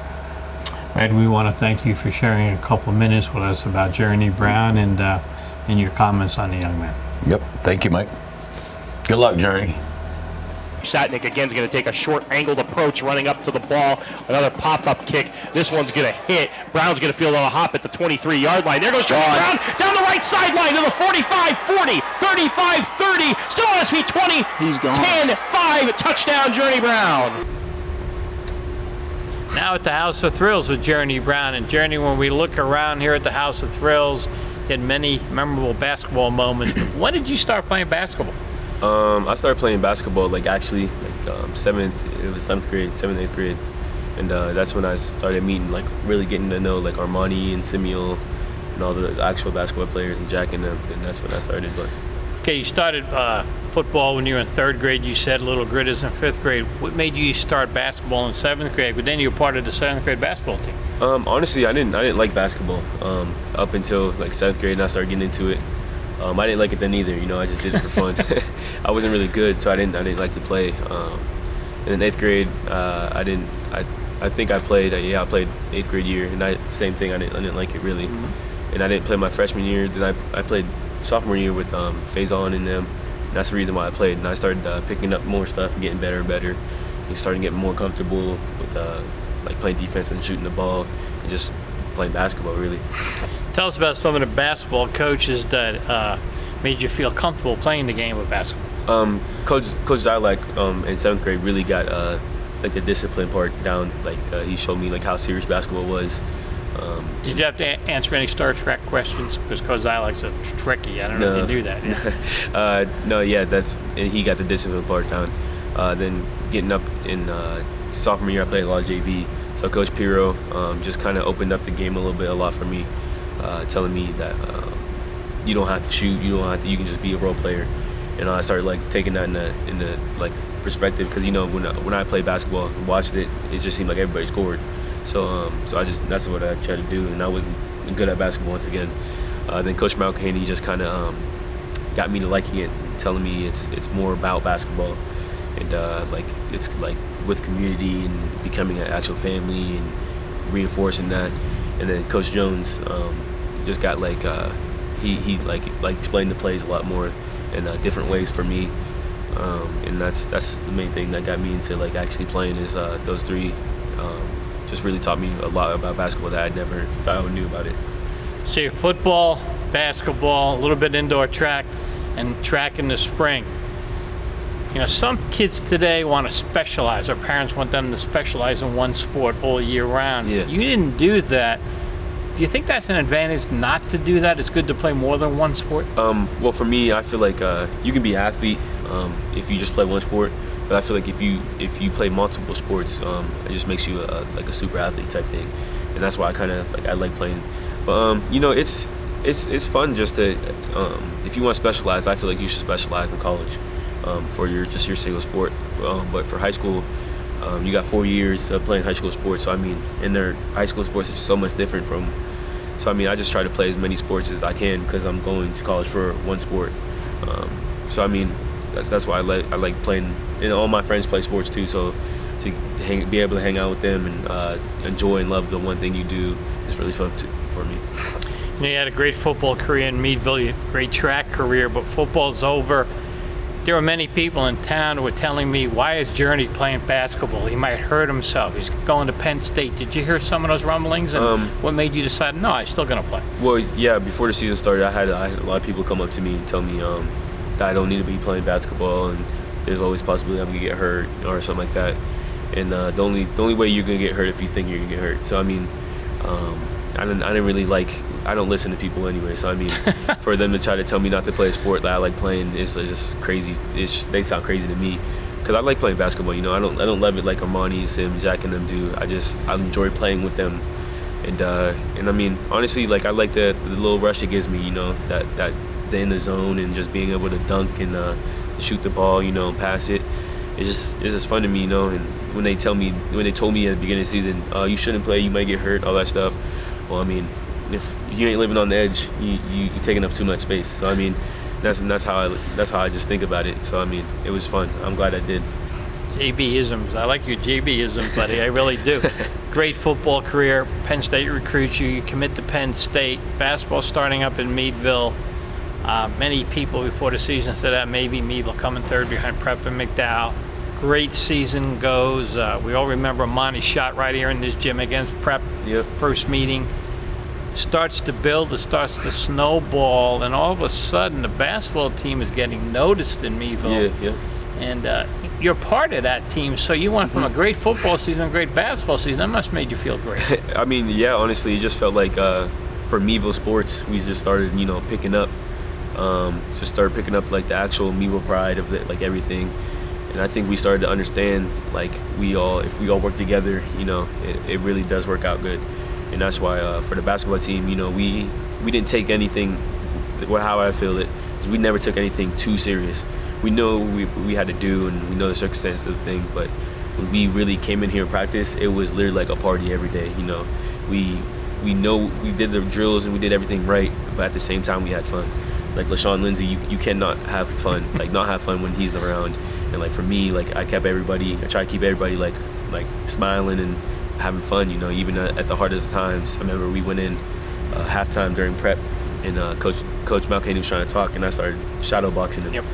Ed, we want to thank you for sharing a couple of minutes with us about Journey Brown and your comments on the young man. Yep. Thank you, Mike. Good luck, Journey. Satnick again is going to take a short angled approach running up to the ball. Another pop-up kick. This one's going to hit. Brown's going to feel a hop at the 23-yard line. There goes Johnny Brown down the right sideline to the 45-40, 35-30. Still on his feet, 20. He's gone. 10-5. Touchdown, Journey Brown. Now at the House of Thrills with Journey Brown. And Journey, when we look around here at the House of Thrills, you had many memorable basketball moments. When did you start playing basketball? I started playing basketball seventh grade, 7th, 8th grade, and that's when I started meeting, really getting to know Armani and Simeo and all the actual basketball players and Jack and them, and that's when I started. But okay, you started football when you were in 3rd grade. You said Little Gritters in 5th grade. What made you start basketball in 7th grade? But then you were part of the 7th grade basketball team. Honestly, I didn't like basketball up until 7th grade, and I started getting into it. I didn't like it then either. I just did it for fun. I wasn't really good, so I didn't like to play. And in 8th grade, I think I played. I played 8th grade year, and same thing. I didn't like it really, and I didn't play my freshman year. Then I played sophomore year with Faison and them. And that's the reason why I played. And I started picking up more stuff and getting better and better, and starting getting more comfortable with playing defense and shooting the ball and just playing basketball really. Tell us about some of the basketball coaches that made you feel comfortable playing the game of basketball. Coach Zylak in 7th grade really got the discipline part down. He showed me how serious basketball was. Did you have to answer any Star Trek questions? Because Coach Zylak's a tricky. I don't know if you do that. Yeah. No, yeah, and he got the discipline part down. Then getting up in sophomore year, I played a lot of JV. So Coach Piro just kind of opened up the game a lot for me, telling me that you don't have to shoot, you can just be a role player. And I started taking that in the perspective, because when I played basketball and watched it, it just seemed like everybody scored. So that's what I tried to do, and I wasn't good at basketball once again. Then Coach Haney just kind of got me to liking it, telling me it's more about basketball, and it's with community and becoming an actual family and reinforcing that. And then Coach Jones just got he explained the plays a lot more in different ways for me, and that's the main thing that got me into actually playing is those three. Just really taught me a lot about basketball that I never thought I knew about it. So football, basketball, a little bit indoor track, and track in the spring. Some kids today want to specialize. Their parents want them to specialize in one sport all year round. Yeah. You didn't do that. Do you think that's an advantage not to do that? It's good to play more than one sport? Well, for me, I feel you can be an athlete if you just play one sport. But I feel if you play multiple sports, it just makes you a super athlete type thing. And that's why I like playing. But it's fun just to if you want to specialize, I feel you should specialize in college. For your single sport, but for high school, you got 4 years of playing high school sports. So and their high school sports is so much different from. So I just try to play as many sports as I can because I'm going to college for one sport. So that's why I like playing. And all my friends play sports too. So to be able to hang out with them and enjoy and love the one thing you do is really fun for me. You had a great football career in Meadville, great track career, but football's over. There were many people in town who were telling me, why is Journey playing basketball? He might hurt himself. He's going to Penn State. Did you hear some of those rumblings? And what made you decide, no, I'm still going to play? Well, yeah, before the season started, I had a lot of people come up to me and tell me that I don't need to be playing basketball and there's always a possibility I'm going to get hurt or something like that. And the only way you're going to get hurt if you think you're going to get hurt. So, I didn't really I don't listen to people anyway, so for them to try to tell me not to play a sport that I like playing is just crazy. They sound crazy to me, because I like playing basketball. I don't love it like Armani, Sim, Jack, and them do. I enjoy playing with them, and honestly, I like the little rush it gives me. That in the zone and just being able to dunk and shoot the ball, and pass it. it's just fun to me, you know. And when they told me at the beginning of the season, you shouldn't play, you might get hurt, all that stuff. Well, I mean, if you ain't living on the edge, you're taking up too much space. So I mean, that's how I just think about it. So I mean, it was fun. I'm glad I did. JB-isms. I like your JB-isms, buddy. I really do. Great football career. Penn State recruits you. You commit to Penn State. Basketball starting up in Meadville. Many people before the season said that maybe Meadville coming third behind Prep and McDowell. Great season goes. We all remember Monty shot right here in this gym against Prep. Yep. First meeting. Starts to build, it starts to snowball, and all of a sudden the basketball team is getting noticed in Meadville. Yeah. And you're part of that team, so you went from a great football season to a great basketball season. That must have made you feel great. I mean, yeah, honestly, it just felt like for Meadville sports, we just started, picking up. Like the actual Meadville pride of it, like everything. And I think we started to understand, like, if we all work together, it really does work out good. And that's why for the basketball team, we didn't take anything, how I feel it, is we never took anything too serious. We know we had to do, and we know the circumstances of things, but when we really came in here and practiced, it was literally like a party every day. We know we did the drills and we did everything right, but at the same time we had fun. Like LaShawn Lindsay, you cannot have fun, like not have fun when he's around. And like for me, like I try to keep everybody like smiling and having fun, even at the hardest times. I remember we went in halftime during prep, and Coach Haney was trying to talk, and I started shadow boxing him. Yep.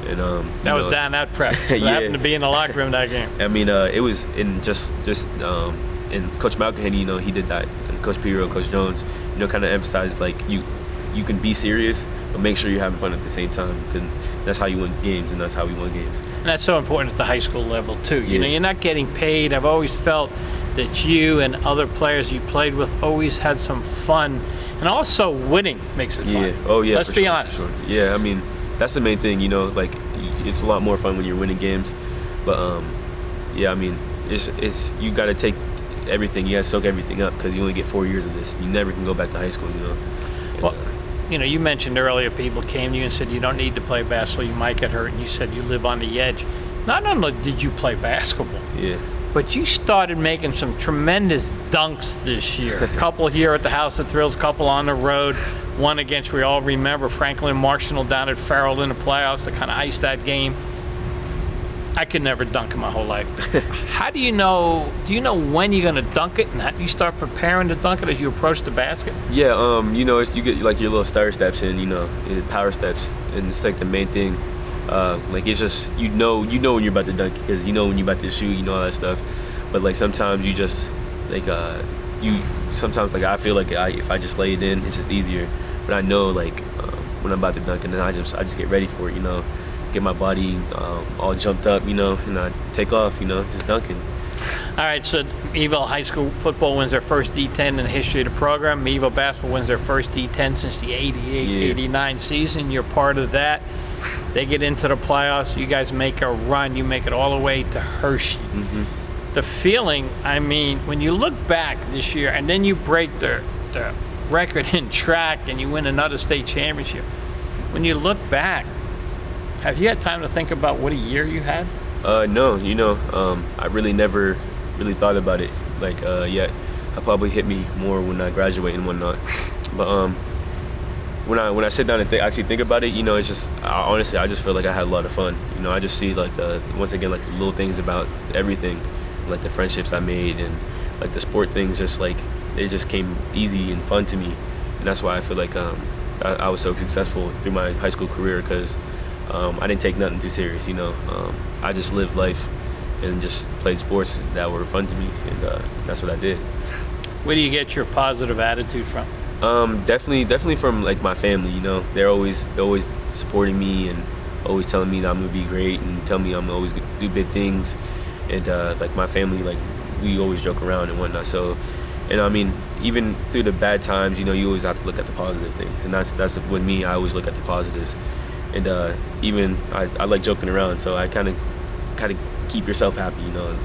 And that was down at Prep. What happened to be in the locker room that game? I mean, it was in and Coach Haney, he did that. And Coach Piro, Coach Jones, kind of emphasized like you can be serious, but make sure you're having fun at the same time, because that's how you win games, and that's how we won games. And that's so important at the high school level too. Yeah. You're not getting paid. I've always felt that you and other players you played with always had some fun, and also winning makes it fun. Yeah. Oh yeah. Let's be honest. For sure. Yeah. I mean, that's the main thing. Like it's a lot more fun when you're winning games, but yeah. I mean, it's you got to take everything. You got to soak everything up, because you only get 4 years of this. You never can go back to high school. And, well, you mentioned earlier people came to you and said you don't need to play basketball, you might get hurt, and you said you live on the edge. Not only did you play basketball, yeah, but you started making some tremendous dunks this year. A couple here at the House of Thrills, a couple on the road, one against, we all remember, Franklin Marshall down at Farrell in the playoffs that kind of iced that game. I could never dunk in my whole life. How do you know when you're going to dunk it, and how do you start preparing to dunk it as you approach the basket? Yeah, you get like your little stutter steps and, power steps, and it's like the main thing. Like it's just, you know when you're about to dunk, because when you're about to shoot, all that stuff. But like sometimes you just, like, sometimes like I feel like if I just lay it in, it's just easier. But I know like when I'm about to dunk, and then I just get ready for it, get my body all jumped up, and I take off, just dunking. All right, so Meadville High School football wins their first D10 in the history of the program. Meadville basketball wins their first D10 since the 88-89 season. You're part of that. They get into the playoffs. You guys make a run. You make it all the way to Hershey. Mm-hmm. The feeling, I mean, when you look back this year, and then you break the record in track, and you win another state championship. When you look back, have you had time to think about what a year you had? No, I really never really thought about it yet. It probably hit me more when I graduate and whatnot. But when I sit down and actually think about it, it's just honestly, I just feel like I had a lot of fun. I just see like the little things about everything, like the friendships I made, and like the sport things. Just like it just came easy and fun to me, and that's why I feel like I was so successful through my high school career, because I didn't take nothing too serious. I just lived life and just played sports that were fun to me, and that's what I did. Where do you get your positive attitude from? Definitely from like my family. They're always supporting me and always telling me that I'm gonna be great, and tell me I'm always gonna do big things. And like my family, like we always joke around and whatnot. So, and I mean, even through the bad times, you always have to look at the positive things, and that's with me. I always look at the positives. And even I like joking around, so I kind of keep yourself happy, and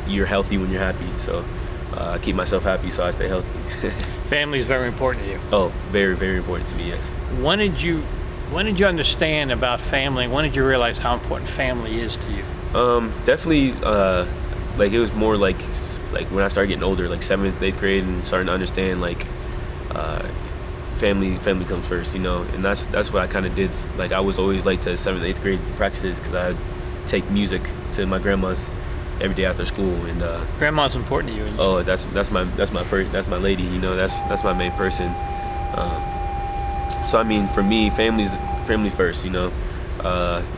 you're healthy when you're happy. So I keep myself happy, so I stay healthy. Family is very important to you. Oh, very, very important to me, yes. When did you understand about family? When did you realize how important family is to you? Definitely, like it was more like when I started getting older, like 7th, 8th grade, and starting to understand like family comes first, you know, and that's what I kind of did. Like I was always late to 7th, 8th grade practices because I'd take music to my grandma's every day after school, and Grandma's important to you. Oh, that's my lady, you know, that's my main person. So I mean, for me, family first, you know.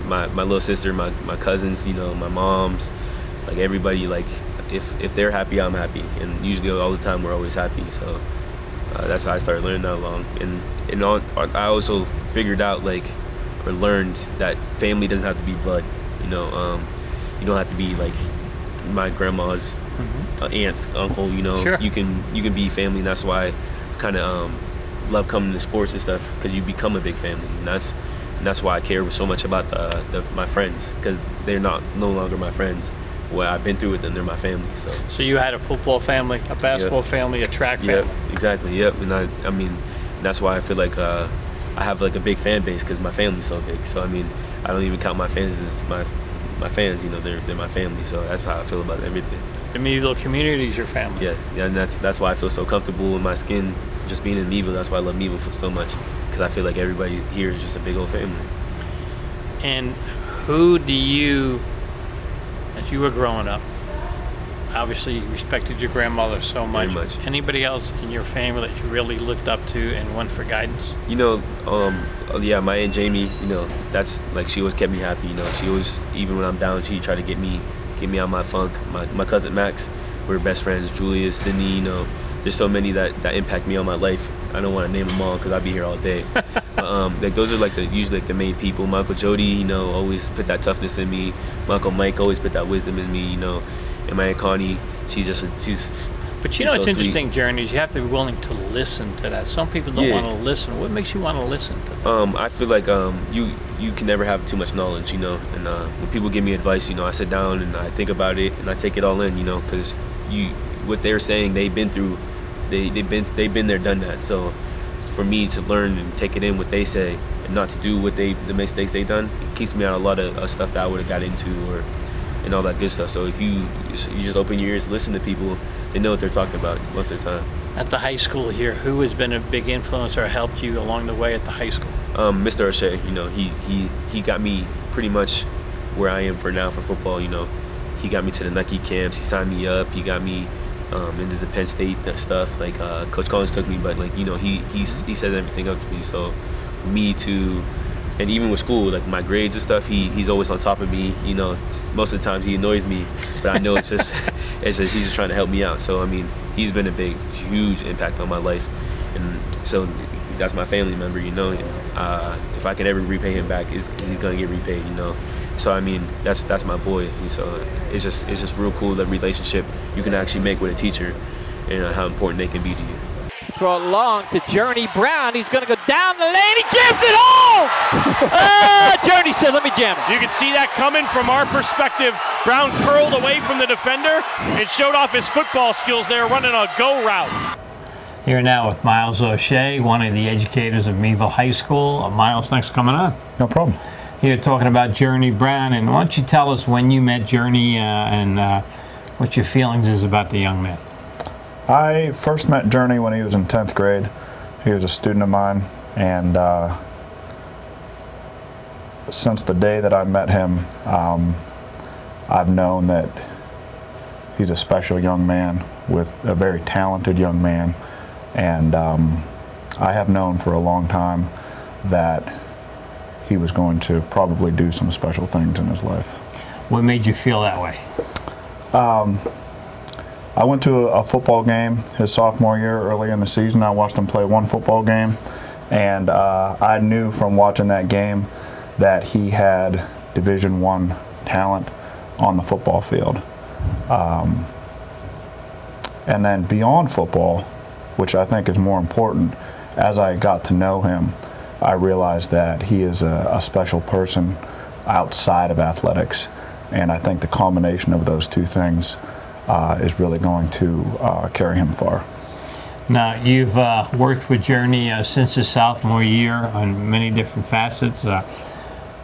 My little sister, my cousins, you know, my moms, like everybody, like if they're happy, I'm happy, and usually all the time we're always happy. So that's how I started learning that along, and I also figured out or learned that family doesn't have to be blood, you know. You don't have to be like my grandma's aunt's uncle, you know. Sure. You can be family, and that's why I kind of love coming to sports and stuff, because you become a big family, and that's why I care so much about my friends, because they're no longer my friends. What I've been through with them, they're my family. So you had a football family, a basketball family, a track family. Yep, exactly. Yep, and I mean that's why I feel like I have like a big fan base, because my family's so big. So I mean, I don't even count my fans as my fans. You know, they're my family. So that's how I feel about everything. The Meadville community is your family. Yeah, and that's why I feel so comfortable in my skin, just being in Meadville. That's why I love Meadville so much, because I feel like everybody here is just a big old family. And who do you, as you were growing up, obviously you respected your grandmother so much. Very much. Anybody else in your family that you really looked up to and went for guidance? You know, yeah, my Aunt Jamie, you know, that's like, she always kept me happy, you know. She always, even when I'm down, she tried to get me out of my funk. My cousin Max, we're best friends. Julia, Sydney, you know, there's so many that impact me on my life. I don't want to name them all because I'll be here all day. But like those are usually the main people. My Uncle Jody, you know, always put that toughness in me. My Uncle Mike always put that wisdom in me, you know. And my Aunt Connie, she's But you know, so it's sweet. interesting, Jeremy, is you have to be willing to listen to that. Some people don't want to listen. What makes you want to listen to that? I feel like you can never have too much knowledge, you know. And when people give me advice, you know, I sit down and I think about it and I take it all in, you know, because what they're saying, they've been through, they've been there, done that. So for me to learn and take it in what they say and not to do the mistakes they've done, it keeps me out of a lot of stuff that I would have got into and all that good stuff. So if you just open your ears, listen to people, they know what they're talking about most of the time. At the high school here, who has been a big influence or helped you along the way at the high school? Mr. O'Shea, you know, he got me pretty much where I am for now for football. You know, he got me to the Nike camps, he signed me up, he got me into the Penn State stuff. Like Coach Collins took me, but like, you know, he set everything up to me. So for me to, and even with school, like my grades and stuff, he's always on top of me. You know, most of the times he annoys me, but I know it's just he's just trying to help me out. So I mean, he's been a big, huge impact on my life, and so that's my family member. You know, if I can ever repay him back, he's gonna get repaid. You know, so I mean, that's my boy. And so it's just real cool, that relationship you can actually make with a teacher, and how important they can be to you. Throw it long to Journey Brown. He's going to go down the lane. He jams it home! Journey said, let me jam it. You can see that coming from our perspective. Brown curled away from the defender and showed off his football skills there, running a go route. Here now with Miles O'Shea, one of the educators of Meadville High School. Miles, thanks for coming on. No problem. Here talking about Journey Brown, and why don't you tell us when you met Journey and what your feelings is about the young man? I first met Journey when he was in 10th grade. He was a student of mine, and since the day that I met him, I've known that he's a special young man, with a very talented young man, and I have known for a long time that he was going to probably do some special things in his life. What made you feel that way? I went to a football game his sophomore year early in the season. I watched him play one football game, and I knew from watching that game that he had Division I talent on the football field. And then beyond football, which I think is more important, as I got to know him, I realized that he is a special person outside of athletics. And I think the combination of those two things is really going to carry him far. Now, you've worked with Journey since his sophomore year on many different facets.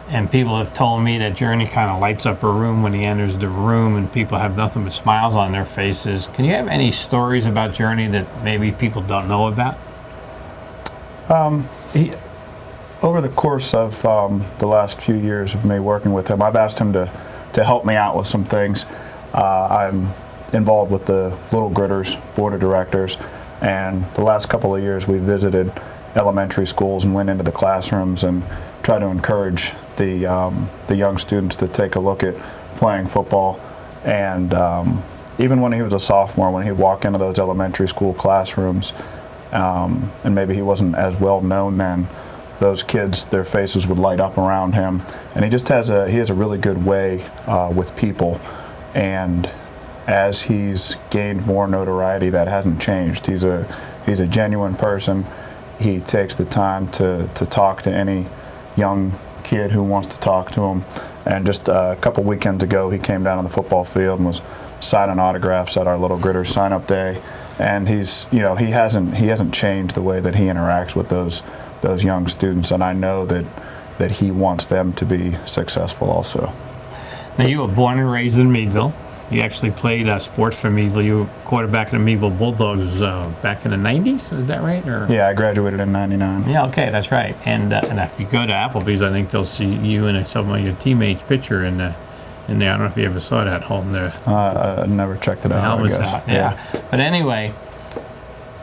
And people have told me that Journey kind of lights up a room when he enters the room, and people have nothing but smiles on their faces. Can you have any stories about Journey that maybe people don't know about? Over the course of the last few years of me working with him, I've asked him to help me out with some things. I'm involved with the Little Gritters Board of Directors, and the last couple of years we visited elementary schools and went into the classrooms and tried to encourage the young students to take a look at playing football. And even when he was a sophomore, when he'd walk into those elementary school classrooms, and maybe he wasn't as well known then, those kids, their faces would light up around him, and he has a really good way with people. And as he's gained more notoriety, that hasn't changed. He's a genuine person. He takes the time to talk to any young kid who wants to talk to him. And just a couple weekends ago, he came down on the football field and was signing autographs at our Little Gritters sign-up day. And he hasn't changed the way that he interacts with those young students, and I know that he wants them to be successful also. Now, you were born and raised in Meadville. You actually played sports for Meadville. You were quarterback of the Meadville Bulldogs back in the 90s, is that right? Or? Yeah, I graduated in 99. Yeah, okay, that's right. And if you go to Applebee's, I think they'll see you and some of your teammates' picture in there. I don't know if you ever saw that holding there. I never checked it out, I guess. Out, yeah. But anyway,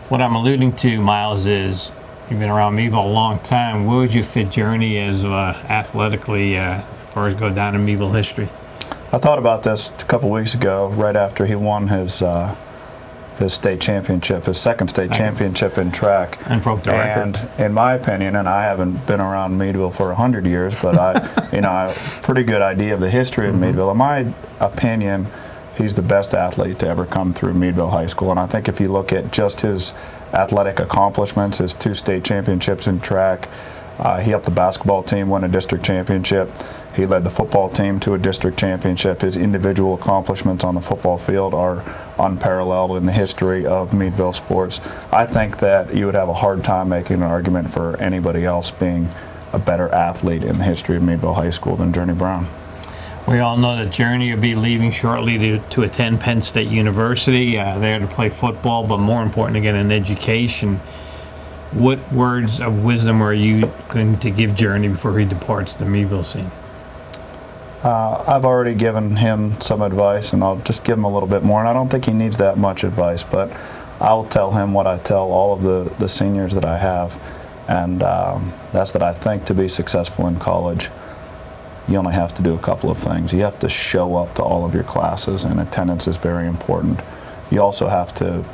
what I'm alluding to, Miles, is you've been around Meadville a long time. Where would you fit Journey as athletically as far as go down in Meadville history? I thought about this a couple weeks ago, right after he won his state championship, his second championship in track. And broke the record. And in my opinion, and I haven't been around Meadville for 100 years, but I have a pretty good idea of the history of Meadville. In my opinion, he's the best athlete to ever come through Meadville High School. And I think if you look at just his athletic accomplishments, his 2 state championships in track, he helped the basketball team win a district championship. He led the football team to a district championship. His individual accomplishments on the football field are unparalleled in the history of Meadville sports. I think that you would have a hard time making an argument for anybody else being a better athlete in the history of Meadville High School than Journey Brown. We all know that Journey will be leaving shortly to attend Penn State University, there to play football, but more important to get an education. What words of wisdom are you going to give Journey before he departs the Meadville scene? I've already given him some advice, and I'll just give him a little bit more. And I don't think he needs that much advice, but I'll tell him what I tell all of the seniors that I have, and that's that I think to be successful in college, you only have to do a couple of things. You have to show up to all of your classes, and attendance is very important. You also have to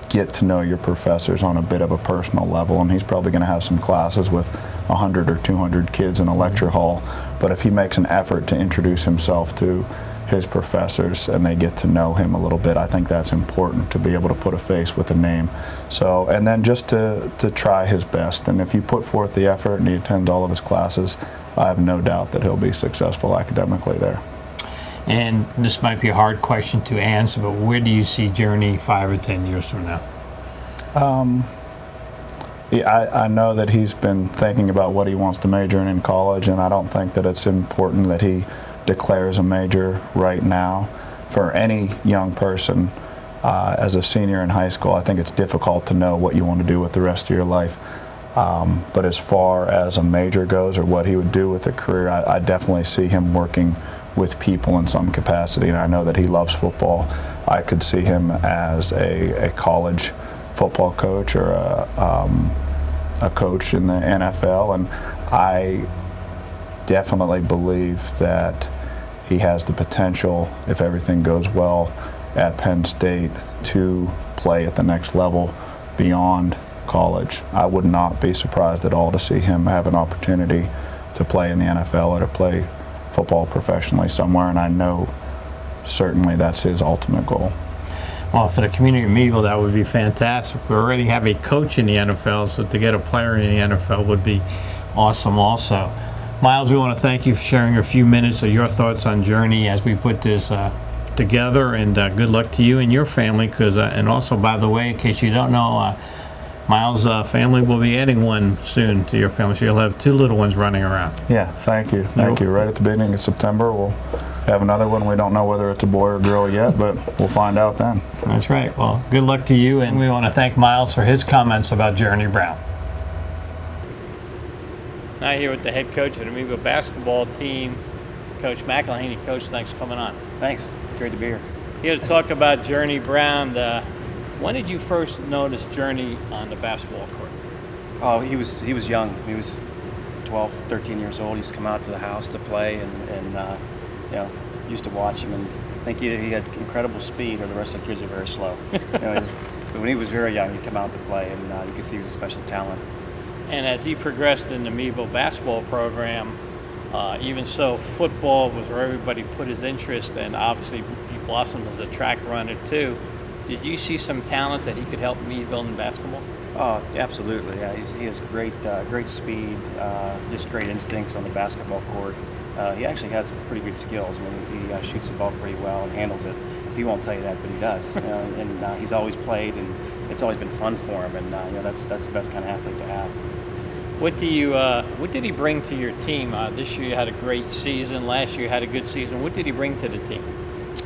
get to know your professors on a bit of a personal level, and he's probably going to have some classes with 100 or 200 kids in a lecture hall, but if he makes an effort to introduce himself to his professors and they get to know him a little bit, I think that's important, to be able to put a face with a name. So, and then just to try his best, and if you put forth the effort and he attends all of his classes, I have no doubt that he'll be successful academically there. And this might be a hard question to answer, but where do you see Journey 5 or 10 years from now? Yeah, I know that he's been thinking about what he wants to major in college, and I don't think that it's important that he declares a major right now. For any young person, as a senior in high school, I think it's difficult to know what you want to do with the rest of your life. But as far as a major goes, or what he would do with a career, I definitely see him working with people in some capacity, and I know that he loves football. I could see him as a college football coach or a coach in the NFL, and I definitely believe that he has the potential, if everything goes well at Penn State, to play at the next level beyond college. I would not be surprised at all to see him have an opportunity to play in the NFL or to play football professionally somewhere, and I know certainly that's his ultimate goal. Well, for the community of Meadville, that would be fantastic. We already have a coach in the NFL, so to get a player in the NFL would be awesome also. Miles, we want to thank you for sharing a few minutes of your thoughts on Journey as we put this together, and good luck to you and your family. And also, by the way, in case you don't know, Miles' family will be adding one soon to your family, so you'll have 2 little ones running around. Yeah, thank you. Thank you. Right at the beginning of September, we'll have another one. We don't know whether it's a boy or girl yet, but we'll find out then. That's right. Well, good luck to you, and we want to thank Miles for his comments about Journey Brown. Now here with the head coach of the Meadville basketball team, Coach Haney. Coach, thanks for coming on. Thanks. Great to be here. Here to talk about Journey Brown. When did you first notice Journey on the basketball court? Oh, he was young. He was 12, 13 years old. He used to come out to the house to play, and used to watch him and think he had incredible speed, or the rest of the kids are very slow. But when he was very young, he'd come out to play, and you could see he was a special talent. And as he progressed in the Meadville basketball program, even so, football was where everybody put his interest, and obviously he blossomed as a track runner too. Did you see some talent that he could help Meadville in basketball? Oh, absolutely. Yeah, he has great speed, just great instincts on the basketball court. He actually has pretty good skills. I mean, he shoots the ball pretty well and handles it. He won't tell you that, but he does. And he's always played, and it's always been fun for him. And that's the best kind of athlete to have. What did he bring to your team? This year you had a great season. Last year you had a good season. What did he bring to the team?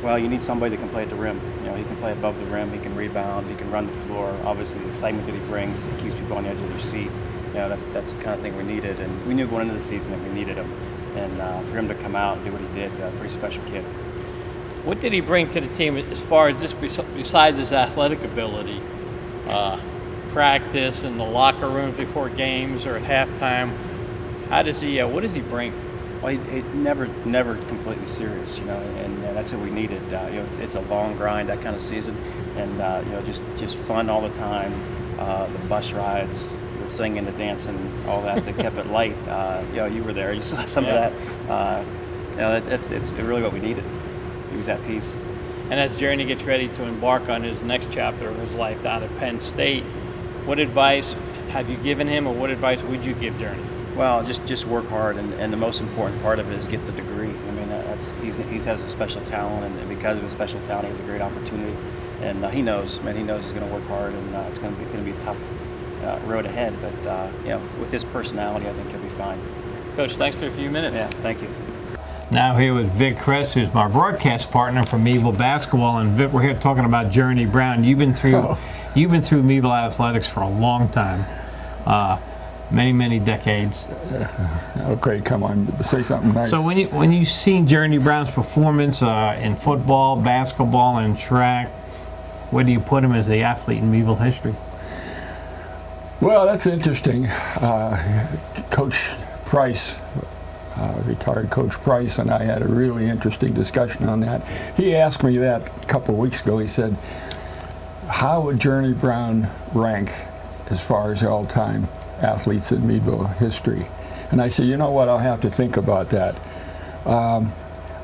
Well, you need somebody that can play at the rim. He can play above the rim. He can rebound. He can run the floor. Obviously, the excitement that he brings keeps people on the edge of their seat. That's the kind of thing we needed, and we knew going into the season that we needed him. And for him to come out and do what he did, a pretty special kid. What did he bring to the team as far as just besides his athletic ability? Practice in the locker rooms before games or at halftime. What does he bring? Well, he never completely serious, and that's what we needed. It's a long grind, that kind of season, and just fun all the time. The bus rides, the singing, the dancing, all that kept it light. You were there, you saw some of that. It's really what we needed. He was at peace. And as Journey gets ready to embark on his next chapter of his life down at Penn State, what advice have you given him, or what advice would you give Journey? Well, just work hard, and the most important part of it is get the degree. I mean, he has a special talent, and because of his special talent, he has a great opportunity. And he knows he's going to work hard, and it's going to be a tough road ahead. But with his personality, I think he'll be fine. Coach, thanks for a few minutes. Yeah, thank you. Now here with Vic Crest, who's my broadcast partner from Meadville basketball, and Vic, we're here talking about Journey Brown. You've been through Meadville athletics for a long time. Many decades. Okay, come on, say something nice. So when you seen Journey Brown's performance in football, basketball, and track, where do you put him as the athlete in Meadville history? Well, that's interesting. Coach Price, retired Coach Price, and I had a really interesting discussion on that. He asked me that a couple of weeks ago. He said, how would Journey Brown rank as far as all-time athletes in Meadville history? And I said, you know what, I'll have to think about that.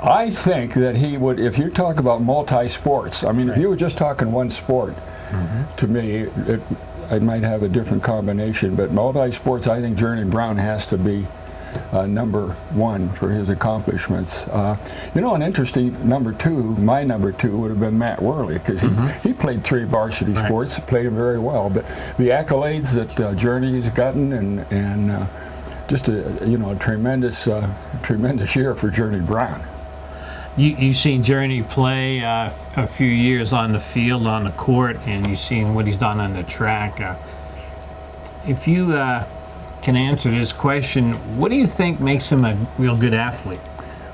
I think that he would, if you talk about multi-sports, I mean, if you were just talking one sport, to me, I might have a different combination, but multi-sports, I think Journey Brown has to be number one for his accomplishments. An interesting number two, my number two would have been Matt Worley, because he played 3 varsity sports, played them very well. But the accolades that Journey's gotten, and just a tremendous year for Journey Brown. You've seen Journey play a few years on the field, on the court, and you've seen what he's done on the track. If you can answer this question, what do you think makes him a real good athlete?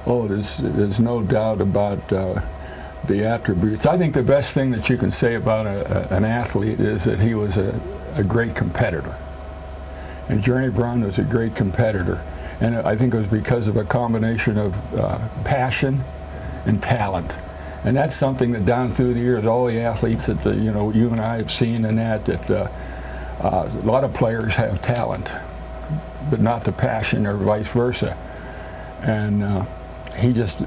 Oh, there's no doubt about the attributes. I think the best thing that you can say about an athlete is that he was a great competitor. And Journey Brown was a great competitor. And I think it was because of a combination of passion and talent. And that's something that down through the years, all the athletes that you and I have seen, and that a lot of players have talent, but not the passion, or vice versa. And he just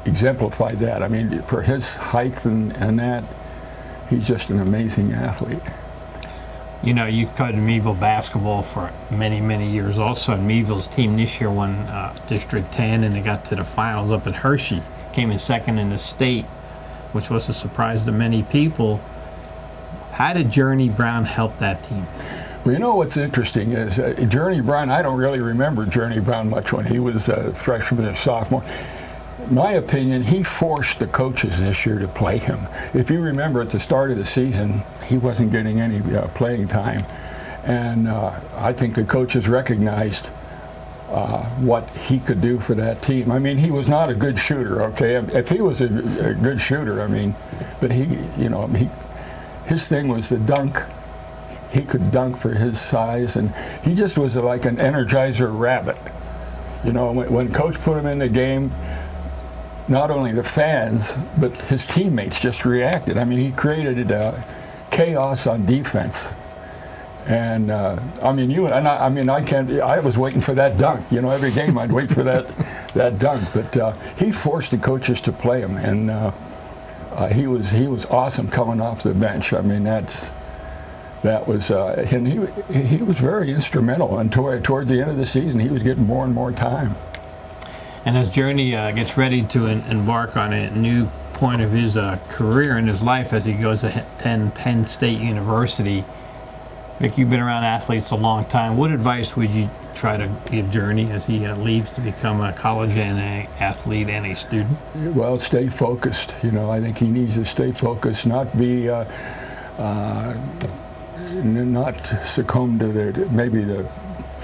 exemplified that. I mean, for his height and that, he's just an amazing athlete. You covered Meadville basketball for many years also, and Meadville's team this year won District 10, and they got to the finals up at Hershey, came in second in the state, which was a surprise to many people. How did Journey Brown help that team? Well, you know what's interesting is Journey Brown, I don't really remember Journey Brown much when he was a freshman or sophomore. In my opinion, he forced the coaches this year to play him. If you remember at the start of the season, he wasn't getting any playing time. And I think the coaches recognized what he could do for that team. I mean, he was not a good shooter, okay? If he was a good shooter, I mean, but his thing was the dunk. He could dunk for his size, and he just was like an Energizer rabbit. You know, when coach put him in the game, not only the fans, but his teammates just reacted. I mean, he created chaos on defense. And I was waiting for that dunk. You know, every game I'd wait for that dunk. But he forced the coaches to play him, and he was awesome coming off the bench. I mean, and he was very instrumental. And towards the end of the season, he was getting more and more time. And as Journey gets ready to embark on a new point of his career in his life as he goes to attend Penn State University, Vic, you've been around athletes a long time. What advice would you try to give Journey as he leaves to become a college and an athlete and a student? Well, stay focused. You know, I think he needs to stay focused, not succumb to the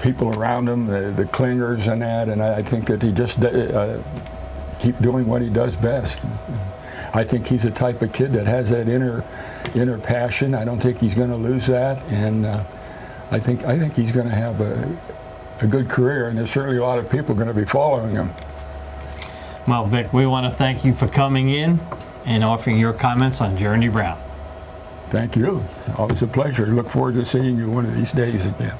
people around him, the clingers and that. And I think that he just keep doing what he does best. I think he's the type of kid that has that inner passion. I don't think he's going to lose that, and I think he's going to have a good career, and there's certainly a lot of people going to be following him. Well, Vic, we want to thank you for coming in and offering your comments on Journey Brown. Thank you. Always a pleasure. Look forward to seeing you one of these days again.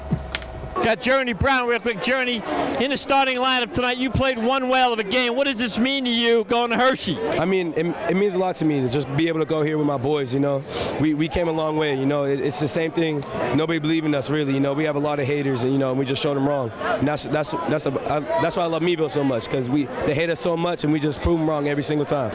Got Journey Brown real quick. Journey, in the starting lineup tonight, you played one whale of a game. What does this mean to you going to Hershey? I mean, it means a lot to me to just be able to go here with my boys, you know. We came a long way, you know. It's the same thing. Nobody believed in us, really, you know. We have a lot of haters, and, you know, we just showed them wrong. And that's why I love Meadville so much, because they hate us so much, and we just prove them wrong every single time.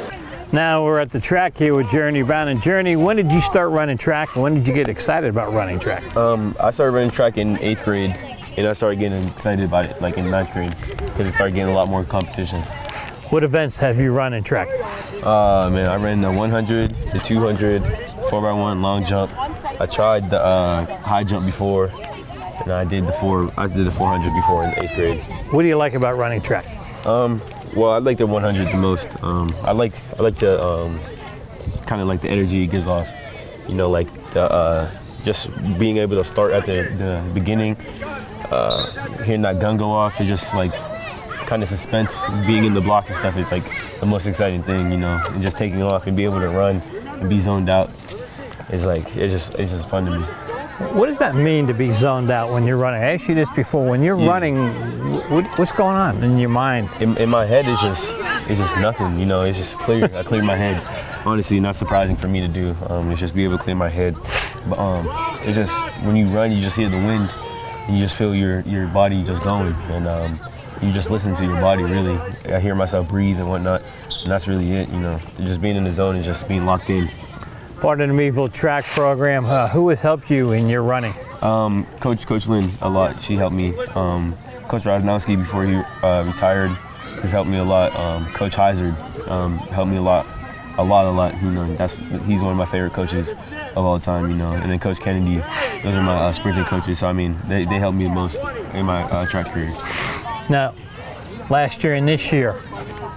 Now we're at the track here with Journey Brown. And Journey, when did you start running track, and when did you get excited about running track? I started running track in 8th grade, and I started getting excited about it like in 9th grade because it started getting a lot more competition. What events have you run in track? Man, I ran the 100, the 200, 4x1, long jump. I tried the high jump before, and I did the 400 before in 8th grade. What do you like about running track? Well, I like the 100 the most. I like the kind of like the energy it gives off. You know, like the just being able to start at the beginning, hearing that gun go off, it just like kind of suspense. Being in the block and stuff is like the most exciting thing, you know. And just taking off and be able to run and be zoned out is like it's just fun to me. What does that mean to be zoned out when you're running? I asked you this before. When you're running, what's going on in your mind? In my head, it's just nothing. You know, it's just clear. I clear my head. Honestly, not surprising for me to do. It's just be able to clear my head. But it's just when you run, you just hear the wind, and you just feel your body just going, and you just listen to your body. Really, I hear myself breathe and whatnot, and that's really it. You know, just being in the zone and just being locked in. Part of the Meadville track program. Who has helped you in your running? Coach Lynn a lot. She helped me. Coach Rosnowski, before he retired, has helped me a lot. Coach Heiser helped me a lot. You know, he's one of my favorite coaches of all time. You know, and then Coach Kennedy. Those are my sprinting coaches. So I mean, they helped me the most in my track career. Now, last year and this year,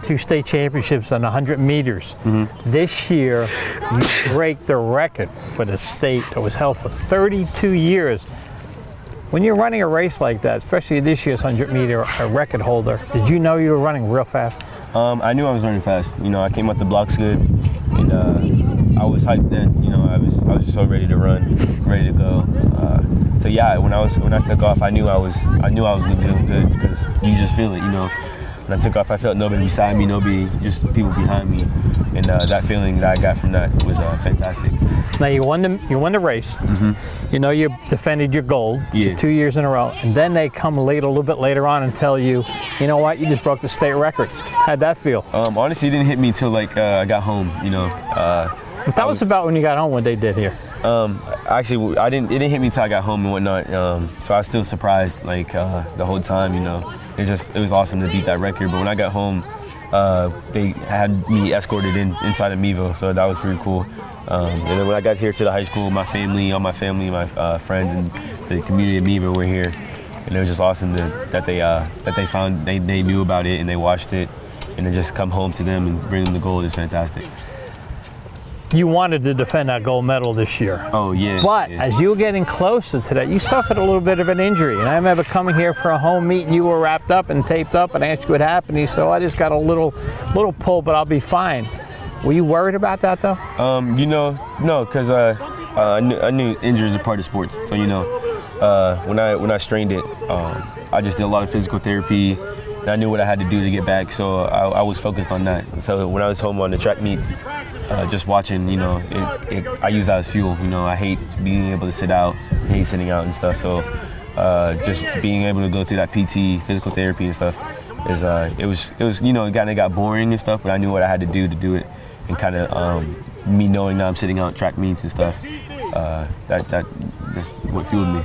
2 state championships on 100 meters. Mm-hmm. This year, you break the record for the state that was held for 32 years. When you're running a race like that, especially this year's 100-meter record holder, did you know you were running real fast? I knew I was running fast. You know, I came out the blocks good, and I was hyped then. You know, I was just so ready to run, ready to go. So yeah, when I took off, I knew I was gonna be doing good because you just feel it. You know. When I took off, I felt nobody beside me, just people behind me, and that feeling that I got from that was fantastic. Now you won the race. Mm-hmm. You know, you defended your gold 2 years in a row, and then they come a little bit later on and tell you, you know what, you just broke the state record. How'd that feel? Honestly, it didn't hit me till like I got home. You know. Tell us about when you got home, what they did here. Actually, it didn't hit me until I got home and whatnot. So I was still surprised, like the whole time. You know, it was awesome to beat that record. But when I got home, they had me escorted inside of Meadville, so that was pretty cool. And then when I got here to the high school, all my family, my friends, and the community of Meadville were here, and it was just awesome that they knew about it and they watched it, and then just come home to them and bring them the gold is fantastic. You wanted to defend that gold medal this year. Oh, yeah. But yeah. as you were getting closer to that, you suffered a little bit of an injury. And I remember coming here for a home meet and you were wrapped up and taped up, and I asked you what happened. You said, I just got a little pull, but I'll be fine. Were you worried about that, though? No, because I knew injuries are part of sports. So, when I strained it, I just did a lot of physical therapy, and I knew what I had to do to get back. So I was focused on that. So when I was home on the track meets, just watching, I use that as fuel. I hate being able to sit out, I hate sitting out and stuff. So just being able to go through that PT, physical therapy and stuff, it was it got boring and stuff, but I knew what I had to do it, and kind of me knowing that I'm sitting out track meets and stuff, that's what fueled me.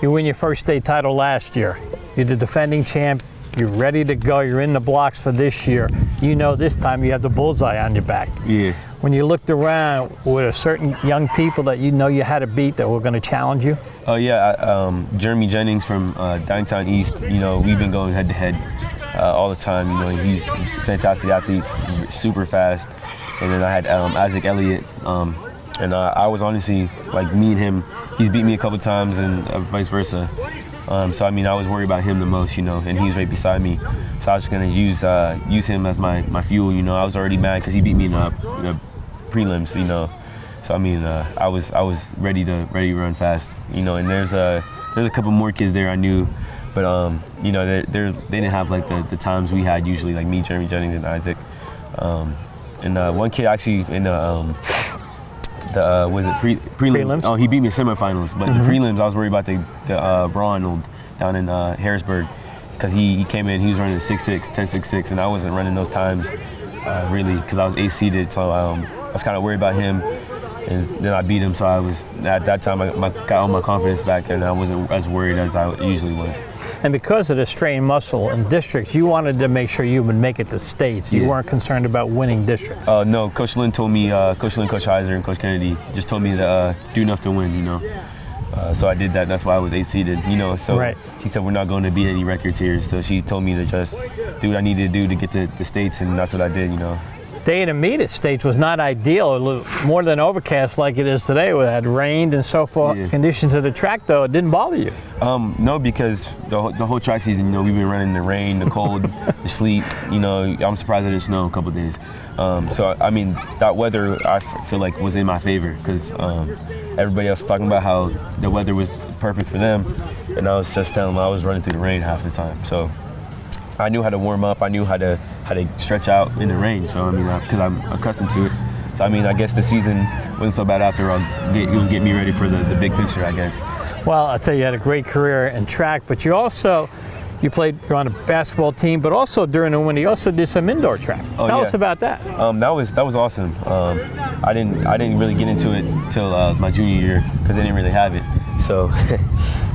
You win your first state title last year. You're the defending champ. You're ready to go. You're in the blocks for this year. This time you have the bullseye on your back. Yeah. When you looked around, were there certain young people that you had to beat that were going to challenge you? Oh yeah, Jeremy Jennings from Downtown East. We've been going head to head all the time. He's a fantastic athlete, super fast. And then I had Isaac Elliott, and I was honestly, like, me and him, he's beat me a couple times and vice versa. So I was worried about him the most, and he was right beside me. So I was just gonna use him as my fuel. I was already mad because he beat me in the prelims, So I was ready to run fast, And there's a couple more kids there I knew, but they didn't have like the times we had usually, like me, Jeremy Jennings, and Isaac. And one kid actually in the prelims? Oh, he beat me in semifinals, but the prelims I was worried about the Ronald down in Harrisburg, because he came in, he was running 6'6", 10.66, and I wasn't running those times really, because I was 8 seeded, so I was kind of worried about him, and then I beat him, so I was, at that time I got all my confidence back, and I wasn't as worried as I usually was. And because of the strained muscle in districts, you wanted to make sure you would make it to states. You weren't concerned about winning districts. No, Coach Lynn told me, Coach Heiser, and Coach Kennedy just told me to do enough to win, So I did that. That's why I was 8 seeded, So right. She said we're not going to beat any records here. So she told me to just do what I needed to do to get to the states, and that's what I did, Day to meet at states was not ideal, more than overcast like it is today. It had rained and so forth. Yeah. Conditions of the track, though, it didn't bother you? No, because the whole track season, we've been running in the rain, the cold, the sleet. I'm surprised it didn't snow a couple of days. So that weather I feel like was in my favor, because everybody else was talking about how the weather was perfect for them, and I was just telling them I was running through the rain half the time. So I knew how to warm up. I knew how to stretch out in the rain. So because I'm accustomed to it. So I guess the season wasn't so bad after all. It was getting me ready for the big picture, I guess. Well, I'll tell you, you had a great career in track, but you're on a basketball team, but also during the winter you also did some indoor track. Tell us about that. That was awesome. I didn't really get into it till my junior year, because they didn't really have it. So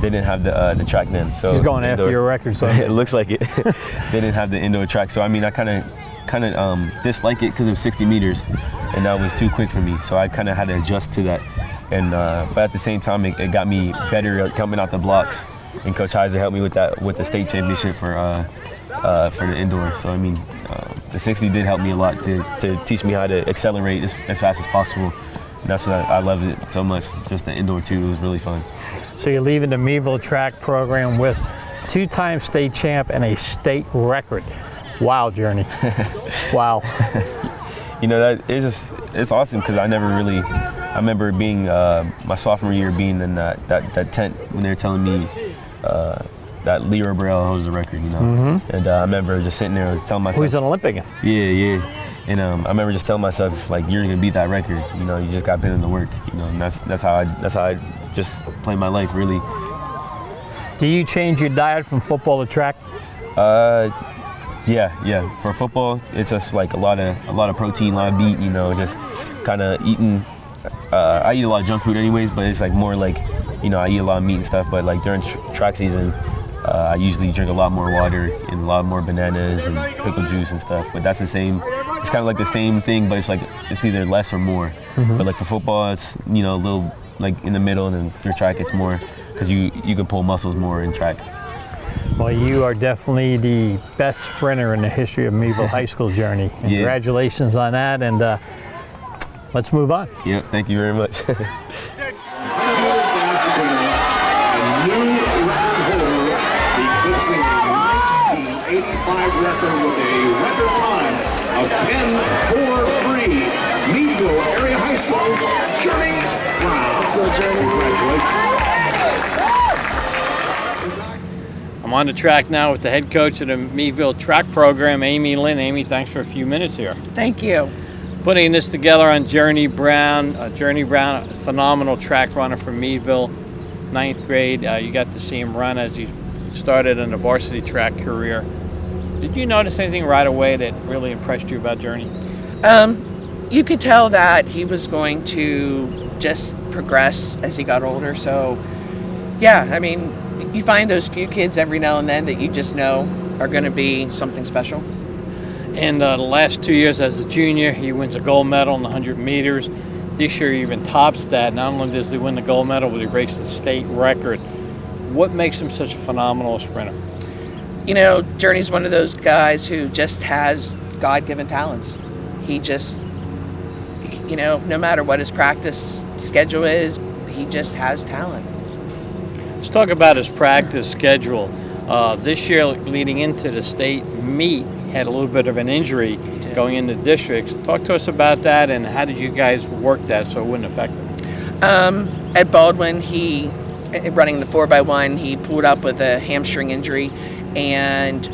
they didn't have the track then. So he's going after your record, so it looks like it. They didn't have the indoor track, so I kind of disliked it because it was 60 meters, and that was too quick for me. So I kind of had to adjust to that, and but at the same time, it got me better coming out the blocks. And Coach Heiser helped me with the state championship for the indoor. So the 60 did help me a lot to teach me how to accelerate as fast as possible. And that's what I loved it so much. Just the indoor too, it was really fun. So you're leaving the Meadville track program with 2-time state champ and a state record. Wow, Journey. Wow. It's awesome, because I remember being my sophomore year, being in that tent when they were telling me that Leroy Burrell holds the record, And I remember just sitting there, I was telling myself. He's an Olympic. Yeah. And I remember just telling myself, like, you're gonna beat that record. You just got to put in the work. And that's how I just play my life, really. Do you change your diet from football to track? Yeah. For football, it's just like a lot of protein, a lot of meat. Just kind of eating I eat a lot of junk food anyways, but it's like more like, you know, I eat a lot of meat and stuff, but like during track season, I usually drink a lot more water and a lot more bananas and pickle juice and stuff. But that's the same, it's kind of like the same thing, but it's like, it's either less or more. But like for football, it's, you know, a little like in the middle, and then for track, it's more, because you can pull muscles more in track. Well, you are definitely the best sprinter in the history of Meadville High School journey. And congratulations on that, and let's move on. Yeah, thank you very much. Eclipsing a 1985 record with a record time of 10:43. Meadville Area High School, Journey Brown. Let's go, Journey. Congratulations. I'm on the track now with the head coach of the Meadville track program, Amy Lynn. Amy, thanks for a few minutes here. Thank you. Putting this together on Journey Brown. Journey Brown, a phenomenal track runner from Meadville, 9th grade. You got to see him run as he started in a varsity track career. Did you notice anything right away that really impressed you about Journey? You could tell that he was going to just progress as he got older. So, yeah, I mean, you find those few kids every now and then that you just know are going to be something special. And the last 2 years as a junior, he wins a gold medal in the 100 meters. This year he even tops that. Not only does he win the gold medal, but he breaks the state record. What makes him such a phenomenal sprinter? You know, Journey's one of those guys who just has God-given talents. He just, you know, no matter what his practice schedule is, he just has talent. Let's talk about his practice schedule. This year, leading into the state meet, he had a little bit of an injury going into districts. Talk to us about that, and how did you guys work that so it wouldn't affect him? At Baldwin, running the 4x1, he pulled up with a hamstring injury, and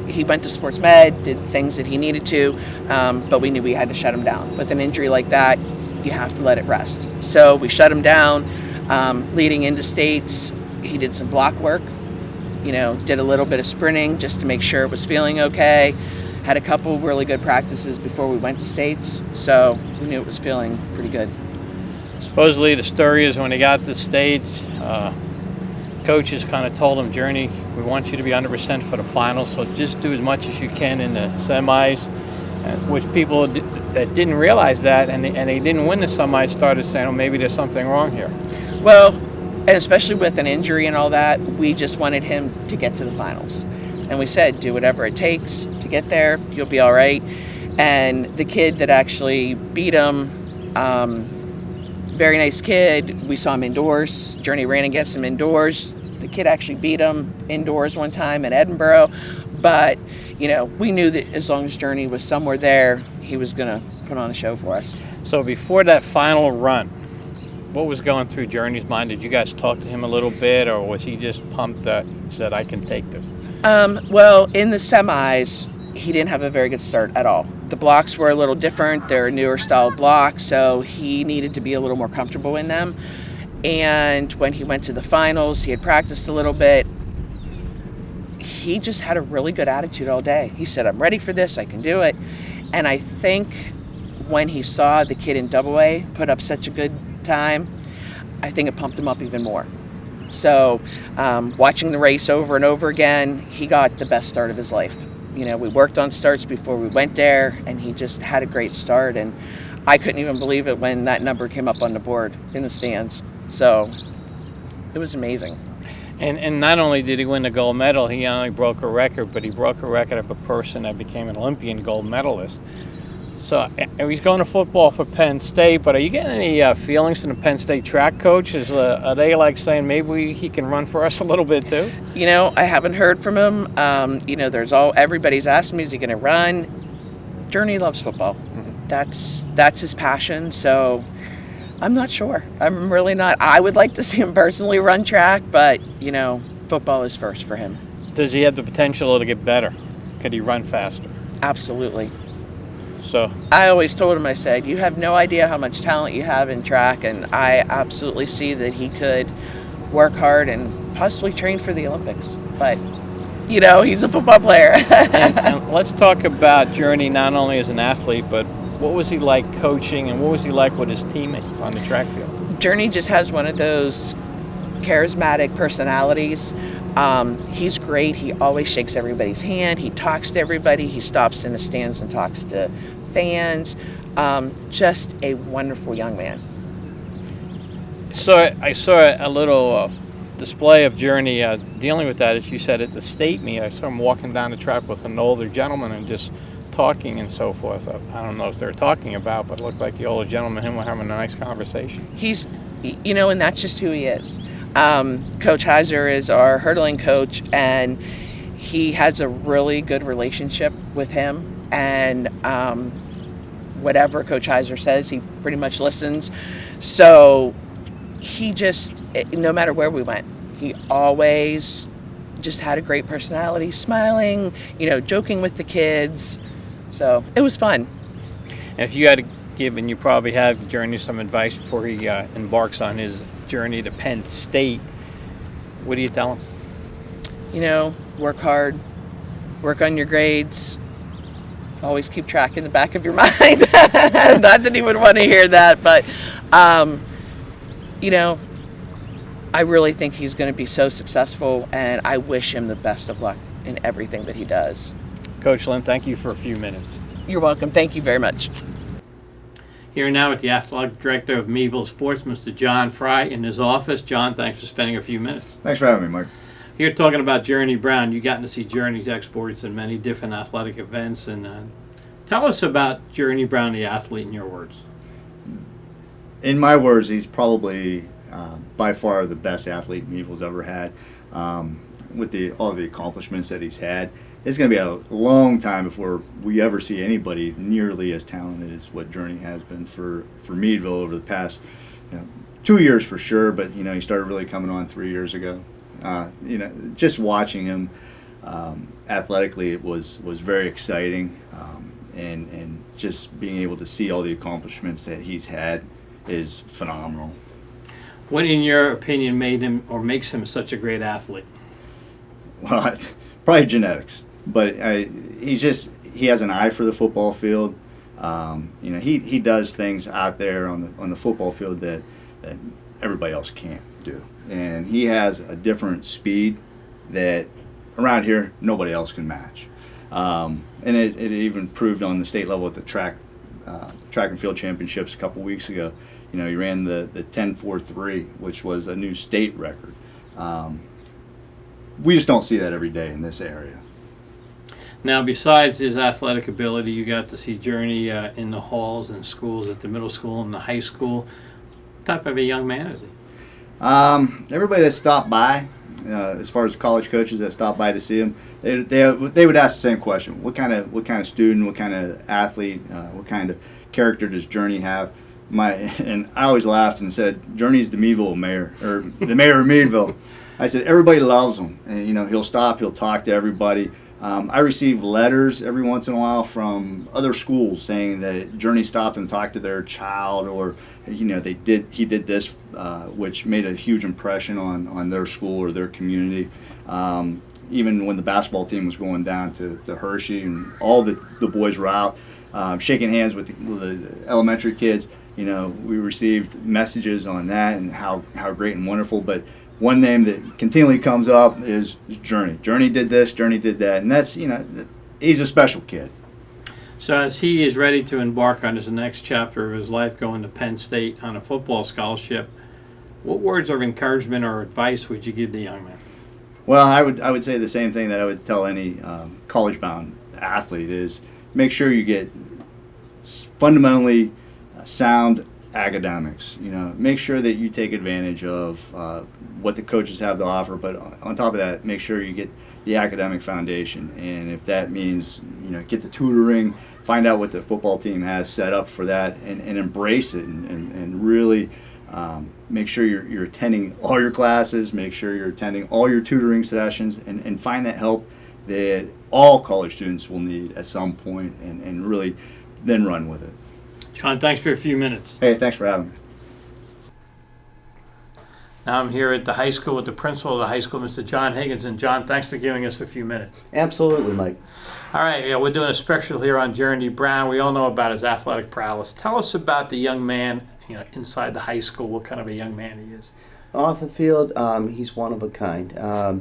he went to sports med, did things that he needed to, but we knew we had to shut him down. With an injury like that, you have to let it rest. So we shut him down. Leading into states, he did some block work, you know, did a little bit of sprinting just to make sure it was feeling okay. Had a couple really good practices before we went to states, so we knew it was feeling pretty good. Supposedly the story is when he got to states, coaches kind of told him, Journey, we want you to be 100% for the finals, so just do as much as you can in the semis, which people that didn't realize that, and they didn't win the semis started saying, oh, maybe there's something wrong here. Well, and especially with an injury and all that, we just wanted him to get to the finals. And we said, do whatever it takes to get there, you'll be all right. And the kid that actually beat him, very nice kid. We saw him indoors. Journey ran against him indoors. The kid actually beat him indoors one time in Edinburgh. But, you know, we knew that as long as Journey was somewhere there, he was going to put on a show for us. So before that final run, what was going through Journey's mind? Did you guys talk to him a little bit, or was he just pumped that he said, I can take this? Well, in the semis, he didn't have a very good start at all. The blocks were a little different. They're a newer style block, so he needed to be a little more comfortable in them. And when he went to the finals, he had practiced a little bit. He just had a really good attitude all day. He said, I'm ready for this, I can do it. And I think when he saw the kid in AA put up such a good time, I think it pumped him up even more. So watching the race over and over again, he got the best start of his life. You know, we worked on starts before we went there, and he just had a great start. And I couldn't even believe it when that number came up on the board in the stands. So it was amazing. And not only did he win the gold medal, he not only broke a record, but he broke a record of a person that became an Olympian gold medalist. So he's going to football for Penn State, but are you getting any feelings from the Penn State track coaches? Are they like saying maybe he can run for us a little bit too? You know, I haven't heard from him. You know, everybody's asking me, is he going to run? Journey loves football. Mm-hmm. That's his passion. So I'm not sure. I'm really not. I would like to see him personally run track, but you know, football is first for him. Does he have the potential to get better? Could he run faster? Absolutely. So I always told him, I said, you have no idea how much talent you have in track, and I absolutely see that he could work hard and possibly train for the Olympics. But, you know, he's a football player. and let's talk about Journey not only as an athlete, but What was he like coaching, and what was he like with his teammates on the track field? Journey just has one of those charismatic personalities. He's great. He always shakes everybody's hand. He talks to everybody. He stops in the stands and talks to fans. Just a wonderful young man. So I saw a little display of Journey dealing with that, as you said, at the state meet. I saw him walking down the track with an older gentleman and just talking and so forth. I don't know what they were talking about, but it looked like the older gentleman and him were having a nice conversation. He's, and that's just who he is. Coach Heiser is our hurdling coach, and he has a really good relationship with him. And whatever Coach Heiser says, he pretty much listens. So he just, no matter where we went, he always just had a great personality, smiling, joking with the kids. So it was fun. And if you had to give, and you probably have, Journey some advice before he embarks on his journey to Penn State, what do you tell him? Work hard, work on your grades, always keep track in the back of your mind. Not that he would want to hear that, but I really think he's going to be so successful, and I wish him the best of luck in everything that he does. Coach Lynn, thank you for a few minutes. You're welcome. Thank you very much. Here now with the athletic director of Meadville Sports, Mr. John Fry, in his office. John, thanks for spending a few minutes. Thanks for having me, Mike. Here talking about Journey Brown. You've gotten to see Journey's exploits in many different athletic events. And tell us about Journey Brown, the athlete, in your words. In my words, he's probably by far the best athlete Meadville's ever had. With all the accomplishments that he's had, it's going to be a long time before we ever see anybody nearly as talented as what Journey has been for Meadville over the past 2 years for sure. But he started really coming on 3 years ago. Just watching him athletically, it was very exciting, and just being able to see all the accomplishments that he's had is phenomenal. What, in your opinion, made him or makes him such a great athlete? Well, probably genetics, but he has an eye for the football field. He does things out there on the football field that everybody else can't do, and he has a different speed that around here nobody else can match. And it even proved on the state level at the track and field championships a couple weeks ago. He ran the 10.43, which was a new state record. We just don't see that every day in this area. Now, besides his athletic ability, you got to see Journey in the halls and schools at the middle school and the high school. What type of a young man is he? Everybody that stopped by, as far as college coaches that stopped by to see him, they would ask the same question: what kind of student, what kind of athlete, what kind of character does Journey have? And I always laughed and said, Journey's the Meadville mayor, or the mayor of Meadville. I said, everybody loves him, and he'll stop, he'll talk to everybody. I receive letters every once in a while from other schools saying that Journey stopped and talked to their child, or he did this, which made a huge impression on their school or their community. Even when the basketball team was going down to Hershey, and all the boys were out shaking hands with the elementary kids. We received messages on that and how great and wonderful. But one name that continually comes up is Journey. Journey did this, Journey did that, and that's he's a special kid. So as he is ready to embark on his next chapter of his life, going to Penn State on a football scholarship, what words of encouragement or advice would you give the young man? Well, I would say the same thing that I would tell any college-bound athlete is make sure you get fundamentally sound academics. Make sure that you take advantage of what the coaches have to offer, but on top of that, make sure you get the academic foundation. And if that means get the tutoring, find out what the football team has set up for that, and embrace it, and really make sure you're attending all your classes, make sure you're attending all your tutoring sessions, and find that help that all college students will need at some point, and really then run with it. John, thanks for a few minutes. Hey, thanks for having me. Now I'm here at the high school with the principal of the high school, Mr. John Higgins. And John, thanks for giving us a few minutes. Absolutely, Mike. All right, we're doing a special here on Journey Brown. We all know about his athletic prowess. Tell us about the young man, inside the high school, what kind of a young man he is. Off the field, he's one of a kind. A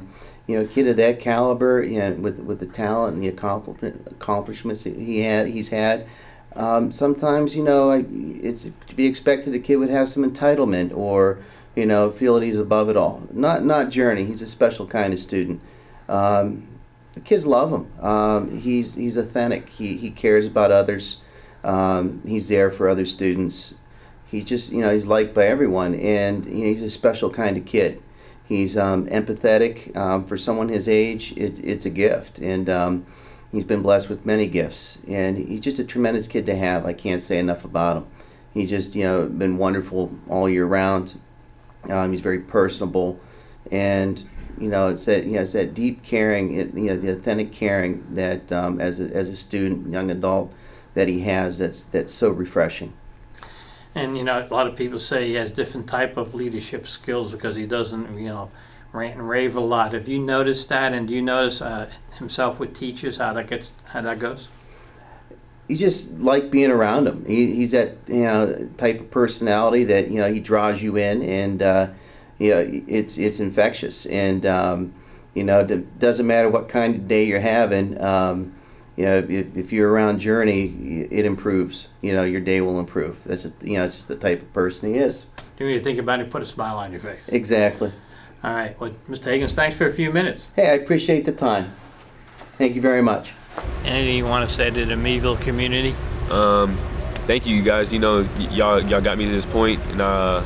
kid of that caliber, with the talent and the accomplishments he's had. Sometimes, it's to be expected a kid would have some entitlement or, feel that he's above it all. Not Journey. He's a special kind of student. The kids love him. He's authentic. He cares about others. He's there for other students. He just, he's liked by everyone, and he's a special kind of kid. He's empathetic. For someone his age, it's a gift, and he's been blessed with many gifts. And he's just a tremendous kid to have. I can't say enough about him. He just, been wonderful all year round. He's very personable, and it's that deep caring, the authentic caring that as a student, young adult, that he has. That's so refreshing. And a lot of people say he has different type of leadership skills because he doesn't, rant and rave a lot. Have you noticed that? And do you notice himself with teachers how that goes? You just like being around him. He's that type of personality that he draws you in, and it's infectious. And it doesn't matter what kind of day you're having. If you're around Journey, it improves. Your day will improve. That's just the type of person he is. Do you think about it? Put a smile on your face. Exactly. All right. Well, Mr. Higgins, thanks for a few minutes. Hey, I appreciate the time. Thank you very much. Anything you want to say to the Meadville community? Thank you guys. Y'all got me to this point, and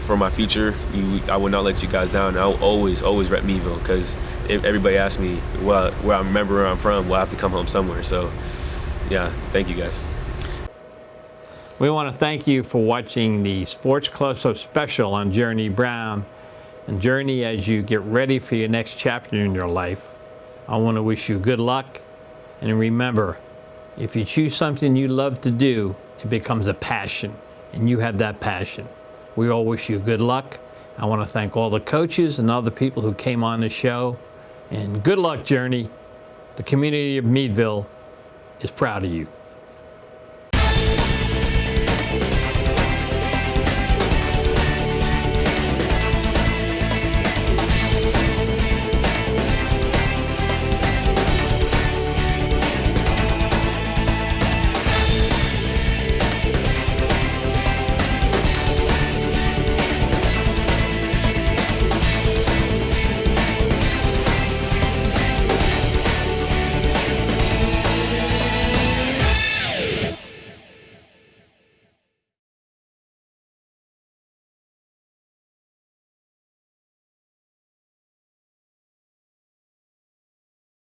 for my future, I will not let you guys down. I'll always rep Meadville, because if everybody asks me where I remember where I'm from, well, I have to come home somewhere. So, yeah, thank you guys. We want to thank you for watching the Sports Close-Up special on Journey Brown. And Journey, as you get ready for your next chapter in your life, I want to wish you good luck. And remember, if you choose something you love to do, it becomes a passion, and you have that passion. We all wish you good luck. I want to thank all the coaches and all the people who came on the show. And good luck, Journey. The community of Meadville is proud of you.